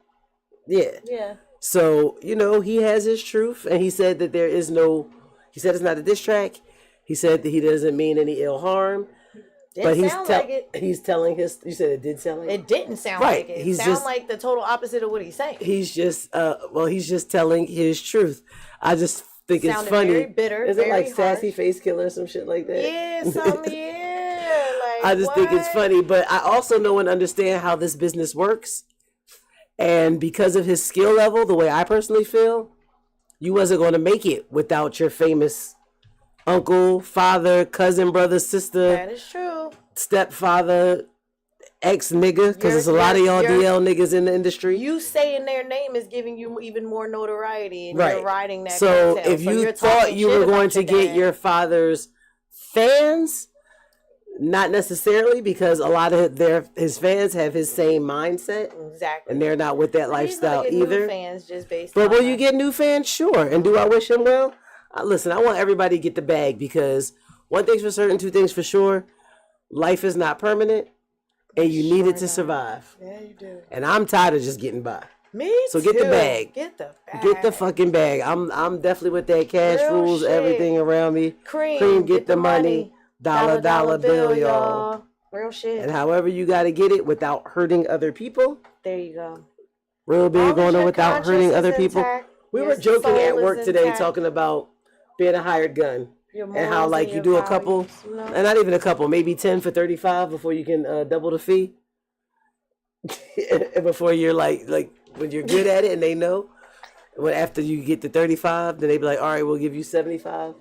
Yeah. Yeah. So he has his truth, and he said that there is no. He said it's not a diss track. He said that he doesn't mean any ill harm. But he's telling his. You said it did sound like it didn't sound right. like it. He's sound like the total opposite of what he's saying. He's just he's just telling his truth. I just think it's funny. Very bitter. Is very it like harsh. Sassy Face Killer or some shit like that? Yeah, something. Yeah, like I just think it's funny, but I also know and understand how this business works. And because of his skill level, the way I personally feel, you wasn't going to make it without your famous uncle, father, cousin, brother, sister. That is true. Stepfather, ex-nigga, because there's a lot of y'all DL niggas in the industry. You saying their name is giving you even more notoriety, and you're riding that. So if you thought you were going to get your father's fans, not necessarily, because a lot of his fans have his same mindset. Exactly. And they're not with that lifestyle either. New fans just based but will you get new fans? Sure. And do I wish him well? Listen, I want everybody to get the bag because one thing's for certain, two things for sure. Life is not permanent and you need it to survive. Yeah, you do. And I'm tired of just getting by. Me too. So get the bag. Get the bag. Get the fucking bag. I'm definitely with that cash rules, everything around me. Cream get the money. Dollar bill, y'all. Real shit. And however you got to get it without hurting other people. There you go. Real big on it without hurting other people. We were joking at work today talking about being a hired gun. And how like you do a couple, and not even a couple, maybe 10 for 35 before you can double the fee. Before you're like when you're good at it and they know. When after you get to 35, then they be like, all right, we'll give you 75.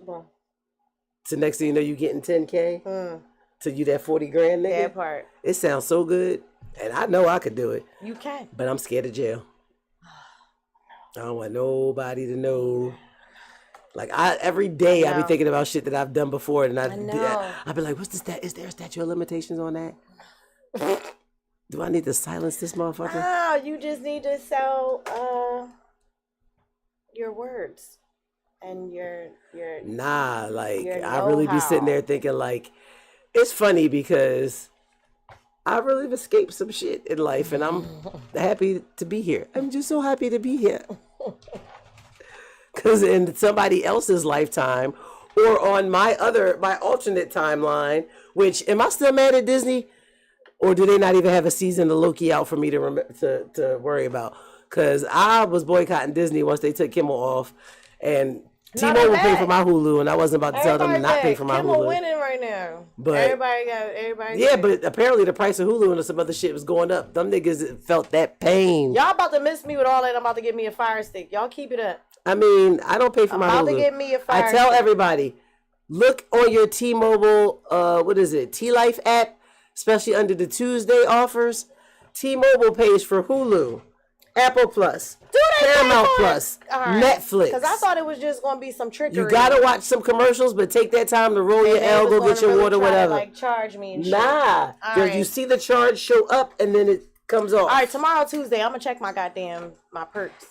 So next thing you know, you getting 10K. To you that 40 grand nigga. That part. It sounds so good. And I know I could do it. You can. But I'm scared of jail. I don't want nobody to know. Like every day I be thinking about shit that I've done before, and I be like, "What's this? Is there a statute of limitations on that? Do I need to silence this motherfucker?" No, you just need to sell your words and your. Nah, like I really be sitting there thinking like, it's funny because I really have escaped some shit in life, and I'm happy to be here. I'm just so happy to be here. Because in somebody else's lifetime or on my alternate timeline, which, am I still mad at Disney? Or do they not even have a season of Loki out for me to worry about? Because I was boycotting Disney once they took Kimmel off. And T-Mobile paid for my Hulu, and I wasn't about to tell them to not pay for my Hulu. Kimmel winning right now. But everybody. Yeah, but apparently the price of Hulu and some other shit was going up. Them niggas felt that pain. Y'all about to miss me with all that. I'm about to get me a Fire Stick. Y'all keep it up. I mean, I don't pay for my Hulu. I'm about to get me a Fire Stick. I tell everybody, look on your T-Mobile, T-Life app, especially under the Tuesday offers. T-Mobile pays for Hulu, Apple Plus, Paramount Plus, Netflix. Because I thought it was just going to be some trickery. You got to watch some commercials, but take that time to roll your L, go get your water, whatever. Like charge me and shit. Nah. You see the charge show up and then it comes off. All right, tomorrow, Tuesday, I'm going to check my perks.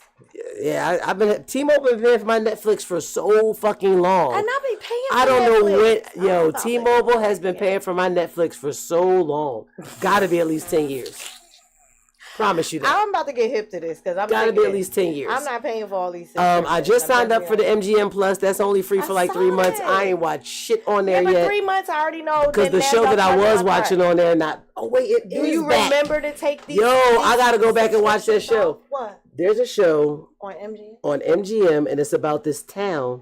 Yeah, I've been T-Mobile been paying for my Netflix for so fucking long. And I've been paying for I don't Netflix. know when. T-Mobile has been paying for my Netflix for so long. Got to be at least 10 years. Promise you that. I'm about to get hip to this because I'm got to be at least 10 years. I'm not paying for all these. I just signed up for the MGM Plus. That's only free for like 3 months. I ain't watched shit on there yet. 3 months, I already know. Because the show that I was watching on there, do you remember to take these? I got to go back and watch that show. What? There's a show on MGM. On MGM, and it's about this town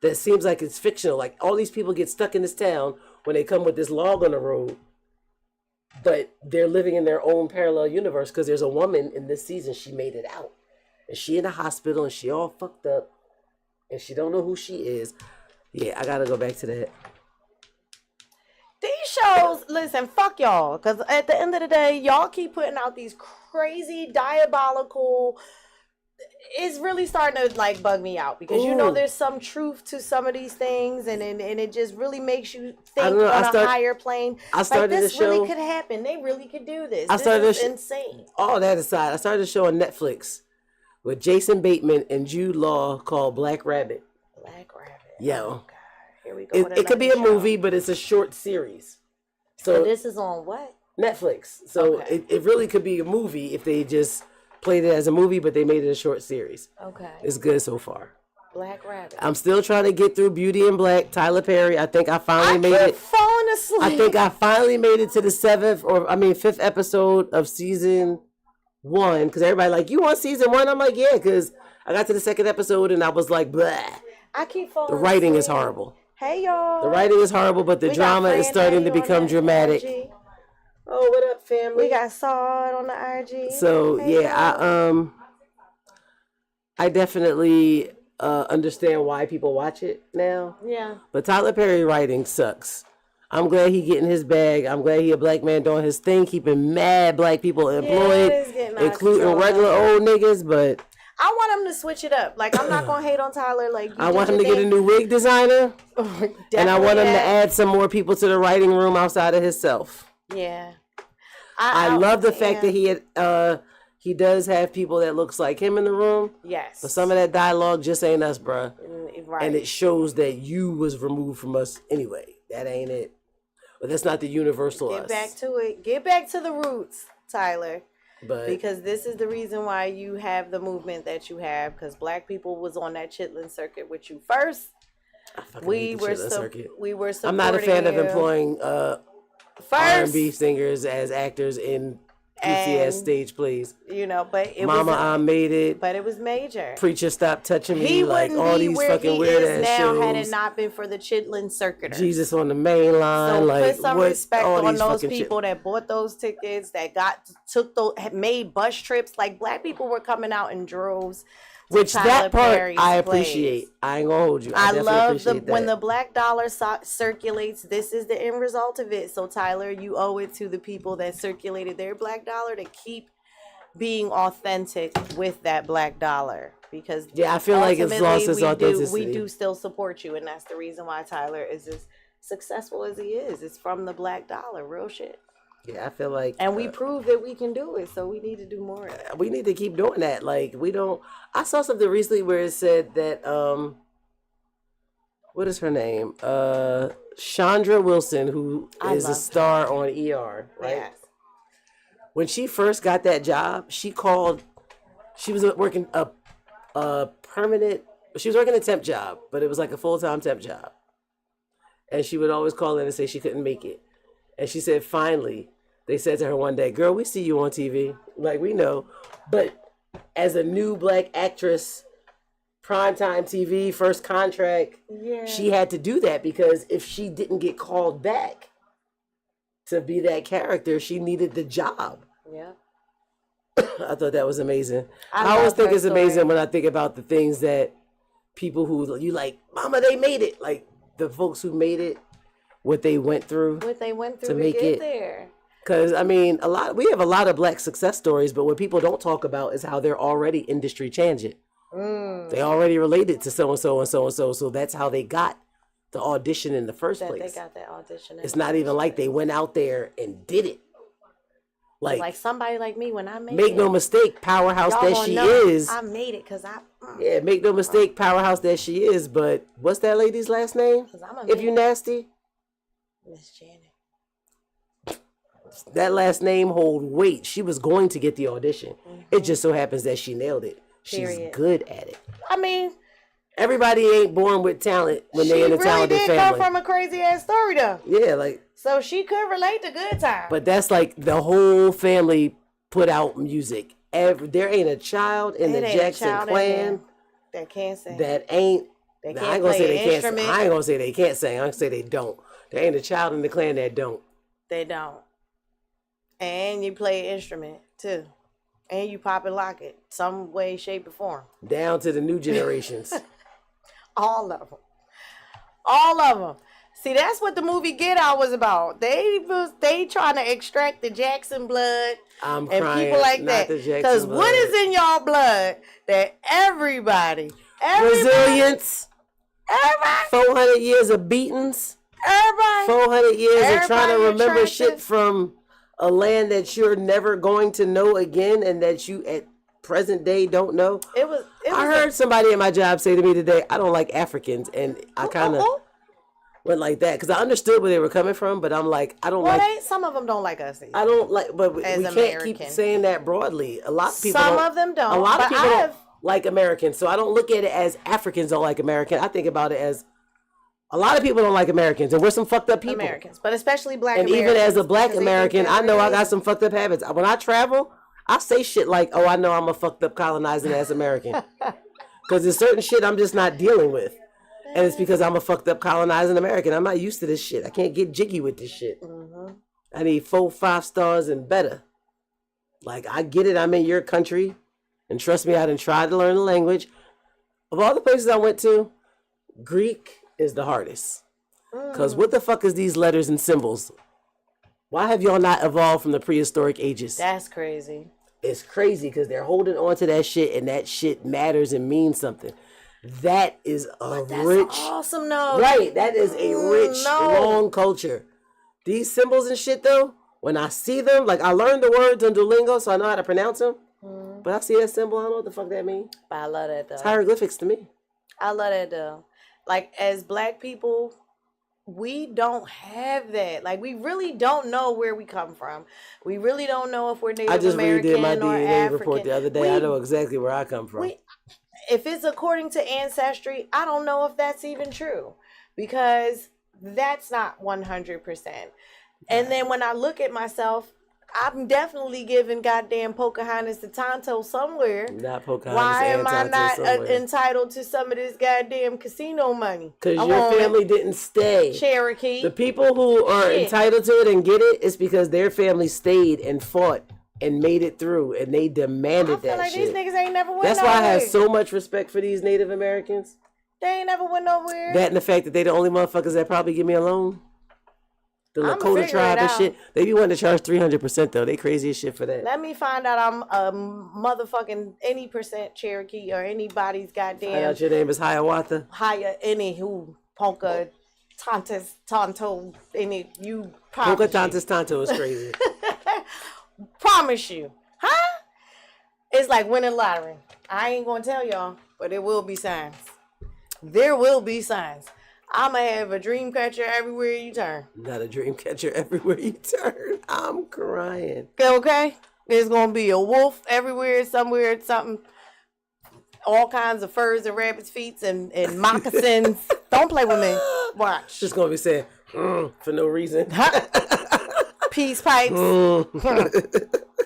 that seems like it's fictional. Like all these people get stuck in this town when they come with this log on the road, but they're living in their own parallel universe because there's a woman in this season. She made it out, and she in the hospital, and she all fucked up, and she don't know who she is. Yeah, I gotta go back to that. These shows, listen, fuck y'all. Because at the end of the day, y'all keep putting out these crazy, diabolical... It's really starting to like bug me out because you know there's some truth to some of these things, and it just really makes you think on a higher plane. I started like, this the show. Really could happen. They really could do this. I started this is insane. All that aside, I started a show on Netflix with Jason Bateman and Jude Law called Black Rabbit. Black Rabbit. Yo, oh, God. Here we go. It could be a movie, but it's a short series. So this is on what? Netflix. So it really could be a movie if they just played it as a movie, but they made it a short series. Okay. It's good so far. Black Rabbit. I'm still trying to get through Beauty and Black, Tyler Perry. I think I finally made it. Falling asleep. I think I finally made it to the fifth episode of season 1. Because everybody like, you on season 1? I'm like, yeah, because I got to the second episode and I was like, bleh. I keep falling The writing asleep. is horrible. Hey, y'all. The writing is horrible, but the drama is starting to become dramatic. IG. Oh, what up, family? We got Saw it on the IG. So, hey, yeah, I definitely understand why people watch it now. Yeah. But Tyler Perry writing sucks. I'm glad he getting his bag. I'm glad he a black man doing his thing, keeping mad black people employed, including regular old niggas, but... I want him to switch it up. Like, I'm not going to hate on Tyler. Like, I want him to get a new wig designer. And I want him to add some more people to the writing room outside of himself. Yeah. I love the fact that he does have people that looks like him in the room. Yes. But some of that dialogue just ain't us, bruh. Right. And it shows that you was removed from us anyway. That ain't it. But that's not the universal us. Get back to it. Get back to the roots, Tyler. But because this is the reason why you have the movement that you have. Because black people was on that chitlin circuit with you first. We were supporting I'm not a fan of employing R&B first singers as actors in goofy ass stage plays. You know, but it Mama, was I Made It. But it was major. Preacher, Stop Touching Me. He like wouldn't all be these where fucking he weird is ass now shows. had it not been for the chitlin circuiters. Jesus on the main line. So like, put some respect on those people that that bought those tickets, that made bus trips. Like, black people were coming out in droves. Which that part Perry's I appreciate. plays. I ain't gonna hold you. I love when the black dollar circulates. This is the end result of it. So Tyler, you owe it to the people that circulated their black dollar to keep being authentic with that black dollar. Because I feel like it's lost its authenticity. We do still support you, and that's the reason why Tyler is as successful as he is. It's from the black dollar, real shit. Yeah, I feel like... And we proved that we can do it, so we need to do more of it. We need to keep doing that. Like, we don't... I saw something recently where it said that, what is her name? Chandra Wilson, who is a star on ER, right? Yes. When she first got that job, she was working a permanent... She was working a temp job, but it was like a full-time temp job. And she would always call in and say she couldn't make it. And she said, finally, they said to her one day, girl, we see you on TV. Like, we know. But as a new black actress, primetime TV, first contract, she had to do that because if she didn't get called back to be that character, she needed the job. Yeah. I thought that was amazing. I always think it's amazing when I think about the things that people who, you like, mama, they made it. Like, the folks who made it. What they went through to make it there. Because I mean, we have a lot of black success stories, but what people don't talk about is how they're already industry changing. They already related to so and so and so and so, so that's how they got the audition in the first place. They got that audition. It's not even like they went out there and did it. Like somebody like me when I made it. Make no mistake, powerhouse that she is. I made it because Yeah, make no mistake, powerhouse that she is. But what's that lady's last name? If you nasty. Miss Janet. That last name hold weight. She was going to get the audition. It just so happens that she nailed it. She's good at it. I mean, everybody ain't born with talent when they're in a talented family. She really did come from a crazy ass story though. Yeah, like so she could relate to good times. But that's like the whole family put out music. There ain't a child in the Jackson clan that can't sing. That ain't. I ain't gonna say they can't sing. I ain't gonna say they can't sing. I'm gonna say they don't. There ain't a child in the clan that don't. They don't. And you play an instrument, too. And you pop and lock it. Some way, shape, or form. Down to the new generations. All of them. All of them. See, that's what the movie Get Out was about. They trying to extract the Jackson blood I'm and crying, people like not that. the Jackson Because blood. what is in y'all blood that everybody Resilience. Everybody. 400 years of beatings. Everybody. 400 years of trying to remember trying shit from a land that you're never going to know again and that you at present day don't know. I heard somebody at my job say to me today, I don't like Africans. And I kind of went like that because I understood where they were coming from, but I'm like, I don't like. Some of them don't like us either. I don't like, but we As can't keep saying that broadly. A lot of people Some of them don't. A lot of people don't like Americans. So I don't look at it as Africans don't like Americans. I think about it as a lot of people don't like Americans, and we're some fucked up people. Americans, but especially Black and Americans. And even as a Black American, I know I got some fucked up habits. When I travel, I say shit like, oh, I know I'm a fucked up colonizing ass American. Because there's certain shit I'm just not dealing with. And it's because I'm a fucked up colonizing American. I'm not used to this shit. I can't get jiggy with this shit. Mm-hmm. I need 4-5 stars and better. Like, I get it. I'm in your country. And trust me, I done tried to learn the language. Of all the places I went to, Greek is the hardest. Because what the fuck is these letters and symbols? Why have y'all not evolved from the prehistoric ages? That's crazy. It's crazy because they're holding on to that shit and that shit matters and means something. That is rich. Awesome, no. Right. That is a rich, long culture. These symbols and shit, though, when I see them, like I learned the words on Duolingo, so I know how to pronounce them. But I see that symbol, I don't know what the fuck that means. But I love that, though. It's hieroglyphics to me. I love that, though. Like, as Black people, we don't have that. Like, we really don't know where we come from. We really don't know if we're Native American or African. I just redid my DNA report the other day. I know exactly where I come from. If it's according to Ancestry, I don't know if that's even true. Because that's not 100%. And then when I look at myself, I'm definitely giving goddamn Pocahontas to Tonto somewhere. Not Pocahontas. Why am I not entitled to some of this goddamn casino money? Because your family didn't stay. Cherokee. The people who are entitled to it and get it is because their family stayed and fought and made it through, and they demanded that shit. I feel like these niggas ain't never went nowhere. That's why I have so much respect for these Native Americans. They ain't never went nowhere. That and the fact that they the only motherfuckers that probably give me a loan. The Lakota tribe and shit. They be wanting to charge 300% though. They crazy as shit for that. Let me find out I'm a motherfucking any percent Cherokee or anybody's goddamn. Find out your name is Hiawatha. Any who Ponca Tontas Tonto any you promise. Ponca Tontas Tonto is crazy. Promise you. Huh? It's like winning lottery. I ain't gonna tell y'all, but there will be signs. There will be signs. I'ma have a dream catcher everywhere you turn. Not a dream catcher everywhere you turn. I'm crying. Okay? There's gonna be a wolf everywhere, somewhere, something. All kinds of furs and rabbit's feet and moccasins. Don't play with me. Watch. Just gonna be saying for no reason. Peace pipes.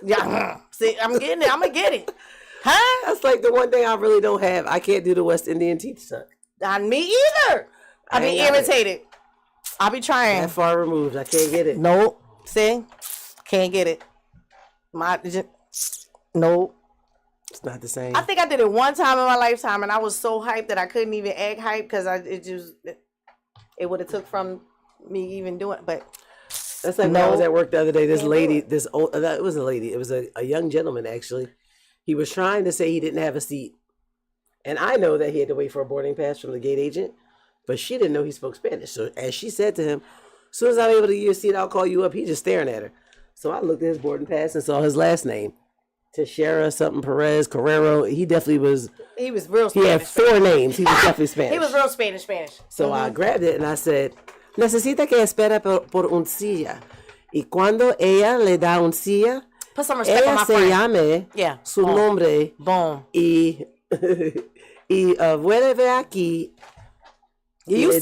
Yeah. See, I'm getting it. I'm gonna get it. Huh? That's like the one thing I really don't have. I can't do the West Indian teeth suck. Not me either. I be irritated. I be trying. That far removed. I can't get it. Nope. See? Can't get it. Nope. It's not the same. I think I did it one time in my lifetime, and I was so hyped that I couldn't even act hyped because it would have took from me even doing it. But that's like when I was at work the other day. This lady, it was a lady. It was a young gentleman, actually. He was trying to say he didn't have a seat. And I know that he had to wait for a boarding pass from the gate agent. But she didn't know he spoke Spanish. So as she said to him, as soon as I'm able to get your seat, I'll call you up. He's just staring at her. So I looked at his boarding pass and saw his last name. Teixeira, something Perez, Carrero. He definitely was. He was real Spanish. He had 4 names. He was definitely Spanish. He was real Spanish. So I grabbed it and I said, necesita que espera por un silla. Y cuando ella le da un silla, put some respect on my friend. Llame su nombre. Y vuelve aquí. You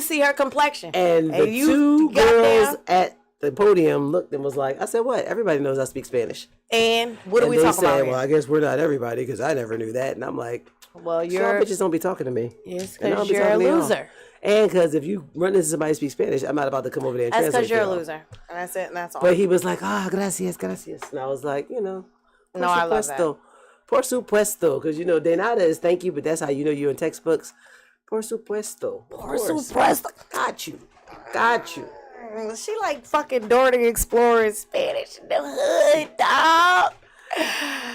see her complexion. And the 2 girls at the podium looked and was like, I said, what? Everybody knows I speak Spanish. And what are we talking about? They said, well, I guess we're not everybody because I never knew that. And I'm like, well, y'all bitches don't be talking to me. Yes, because you're a loser. And because if you run into somebody who speaks Spanish, I'm not about to come over there and translate. That's because you're a loser. And that's it, and that's all. But he was like, gracias. And I was like, no, I love that. Por supuesto, because de nada is thank you, but that's how you know you're in textbooks. Por supuesto. Por supuesto. Got you. She like fucking Dora the Explorer in Spanish in the hood, dog.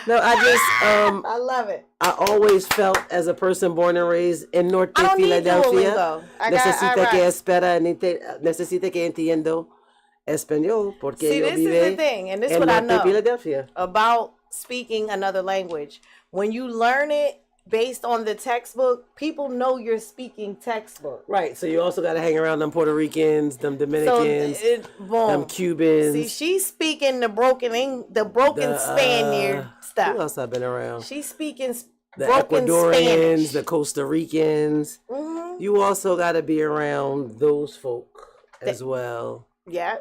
No, I love it. I always felt as a person born and raised in Norte Philadelphia. Necesita que entiendo español porque See, yo this is vive the thing, and this is in what I Norte know Philadelphia. about speaking another language. When you learn it based on the textbook, people know you're speaking textbook. Right. So you also got to hang around them Puerto Ricans, them Dominicans, them Cubans. See, she's speaking the broken Spaniard stuff. Who else I've been around? She's speaking the broken Ecuadorians, Spanish. the Costa Ricans. Mm-hmm. You also got to be around those folk as well. Yeah.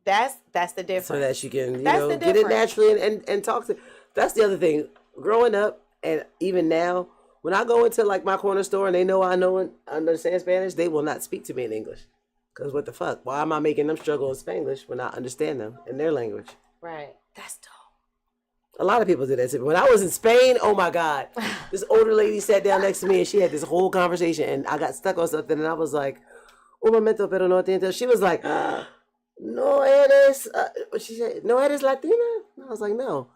That's the difference. So that you can, get it naturally and talk to. That's the other thing. Growing up, and even now, when I go into like my corner store and they know I know and understand Spanish, they will not speak to me in English. Because what the fuck? Why am I making them struggle in Spanglish when I understand them in their language? Right. That's dope. A lot of people do that to me. When I was in Spain, oh my God, this older lady sat down next to me and she had this whole conversation and I got stuck on something and I was like, un momento, pero no entiendo. She was like, no eres, what she said, no eres Latina? And I was like, no.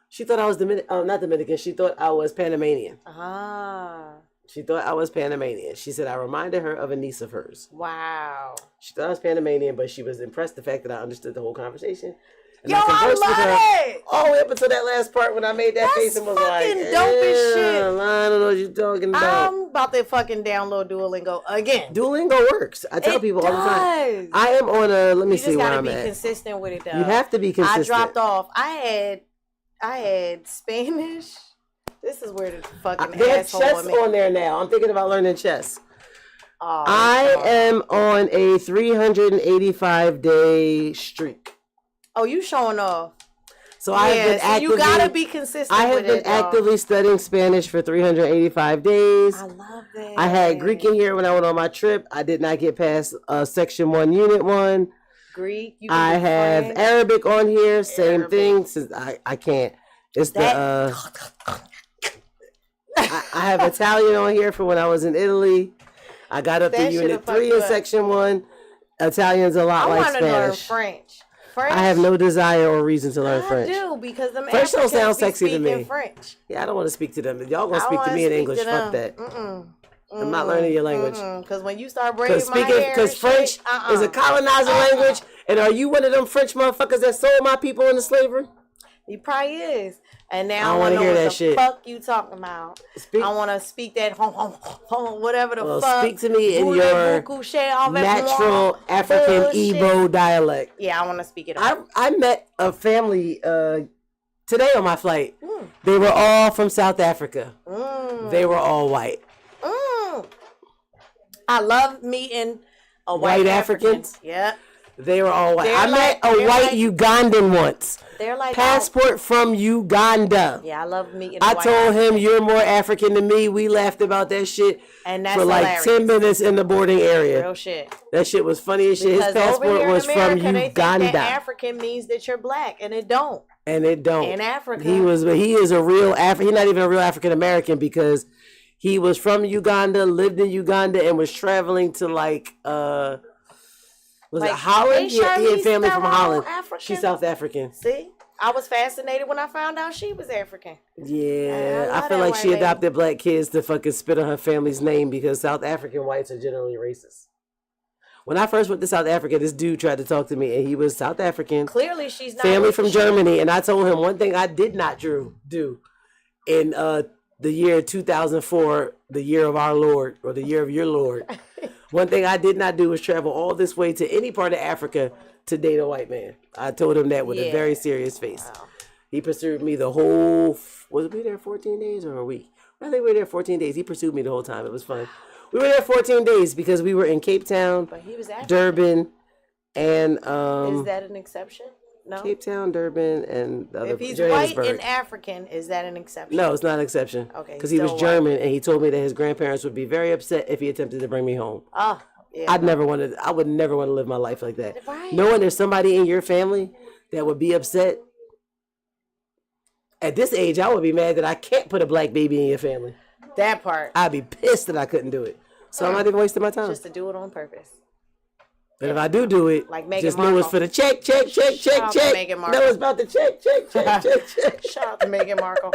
She thought I was not Dominican. She thought I was Panamanian. She thought I was Panamanian. She said I reminded her of a niece of hers. Wow. She thought I was Panamanian, but she was impressed the fact that I understood the whole conversation. And I conversed with her it! all the way up until that last part when I made that face and was like, dope as shit. I don't know what you're talking about. I'm about to fucking download Duolingo again. Duolingo works. I tell people all the time. I am on let me see where I'm at. You just gotta be consistent with it though. You have to be consistent. I dropped off. I had Spanish. This is where the fucking they have asshole chess on there now. I'm thinking about learning chess. I am on a 385-day streak. Oh, you showing off. So I have been actively, you gotta be consistent. I have been actively studying Spanish for 385 days. I love that. I had Greek in here when I went on my trip. I did not get past section 1, unit 1. Greek. I have French. Arabic on here. Same thing. Since I can't. It's I have Italian on here for when I was in Italy. I got up to unit 3 in section 1. Italian's a lot like Spanish. I want to learn French. I have no desire or reason to learn French. I do, because them French don't sound sexy to me. French. Yeah, I don't want to speak to them. Y'all gonna speak to me in English. Fuck that. I'm not learning your language. Because when you start braiding my hair, because French is a colonizing language, and are you one of them French motherfuckers that sold my people into slavery? He probably is. And now I want to hear that shit. Fuck you talking about? I want to speak that whatever the fuck. Speak to me in your natural African Igbo dialect. Yeah, I want to speak it. I met a family today on my flight. They were all from South Africa. They were all white. I love meeting a white Africans. Yeah. They were all white. I met a white Ugandan once. They're like passport from Uganda. Yeah, I love meeting. I told him you're more African than me. We laughed about that shit for like 10 minutes in the boarding area. Real shit. That shit was funny as shit. His passport was from Uganda. They think that African means that you're black, and it don't. And it don't. In Africa, he is a real He's not even a real African American because he was from Uganda, lived in Uganda, and was traveling to like Was it Holland? He had family from Holland. African? She's South African. See? I was fascinated when I found out she was African. Yeah. I feel like she adopted black kids to fucking spit on her family's name because South African whites are generally racist. When I first went to South Africa, this dude tried to talk to me and he was South African. Clearly she's not. Family from Germany. And I told him one thing I did not do in the year 2004, the year of our Lord, or the year of your Lord. One thing I did not do was travel all this way to any part of Africa to date a white man. I told him that with a very serious face. Wow. He pursued me the whole, was we there 14 days or a week? I think we were there 14 days. He pursued me the whole time. It was fun. We were there 14 days because we were in Cape Town, but he was Durban, and... is that an exception? No. Cape Town, Durban, and the other. If he's white and African, is that an exception? No, it's not an exception. Okay. Because he was German, and he told me that his grandparents would be very upset if he attempted to bring me home. Oh, yeah. I would never want to live my life like that. Right. Knowing there's somebody in your family that would be upset. At this age, I would be mad that I can't put a black baby in your family. That part. I'd be pissed that I couldn't do it. So I'm not even wasting my time. Just to do it on purpose. But if I do it, like Meghan just Markle. know it's for the check. No, it's about the check. Shout out to Meghan Markle.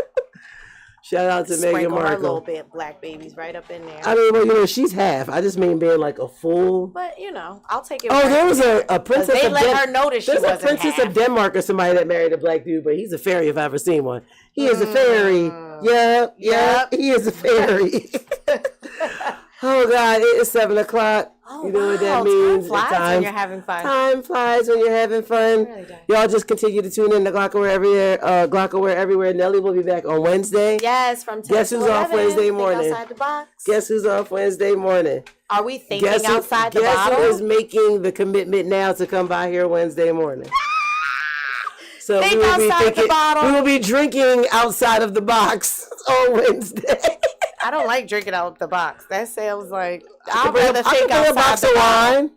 Shout out to Meghan Sprinkle Markle. her little bit black babies right up in there. I mean, well, you know, she's half. I just mean being like a full. But you know, I'll take it. Oh, there was a princess. They let her know that she wasn't half. There's a princess of Denmark or somebody that married a black dude, but he's a fairy if I've ever seen one. He is a fairy. Yep. He is a fairy. Oh God, it is 7:00. Oh, you know what that means? Time flies when you're having fun. Time flies when you're having fun. Really Y'all just continue to tune in to Glocka everywhere. Nelly will be back on Wednesday. Yes, from 10 Guess who's off Wednesday morning? Outside the box. Guess who's off Wednesday morning? Are we thinking outside the bottle? Guess who is making the commitment now to come by here Wednesday morning? So we will be drinking outside of the box on Wednesday. I don't like drinking out the box. That sounds like I'd rather think outside the wine.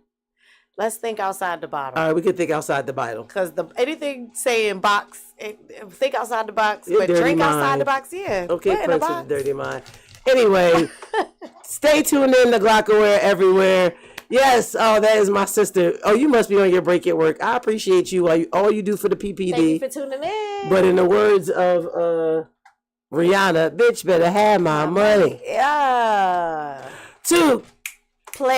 Let's think outside the bottle. All right, we can think outside the bottle. Because anything saying box, think outside the box, but drink outside the box, yeah. Okay, Prince of Dirty Mind. Anyway, stay tuned in to Glocka everywhere. Yes, oh, that is my sister. Oh, you must be on your break at work. I appreciate you. All you do for the PPD. Thank you for tuning in. But in the words of Rihanna, bitch better have my money. Yeah. 2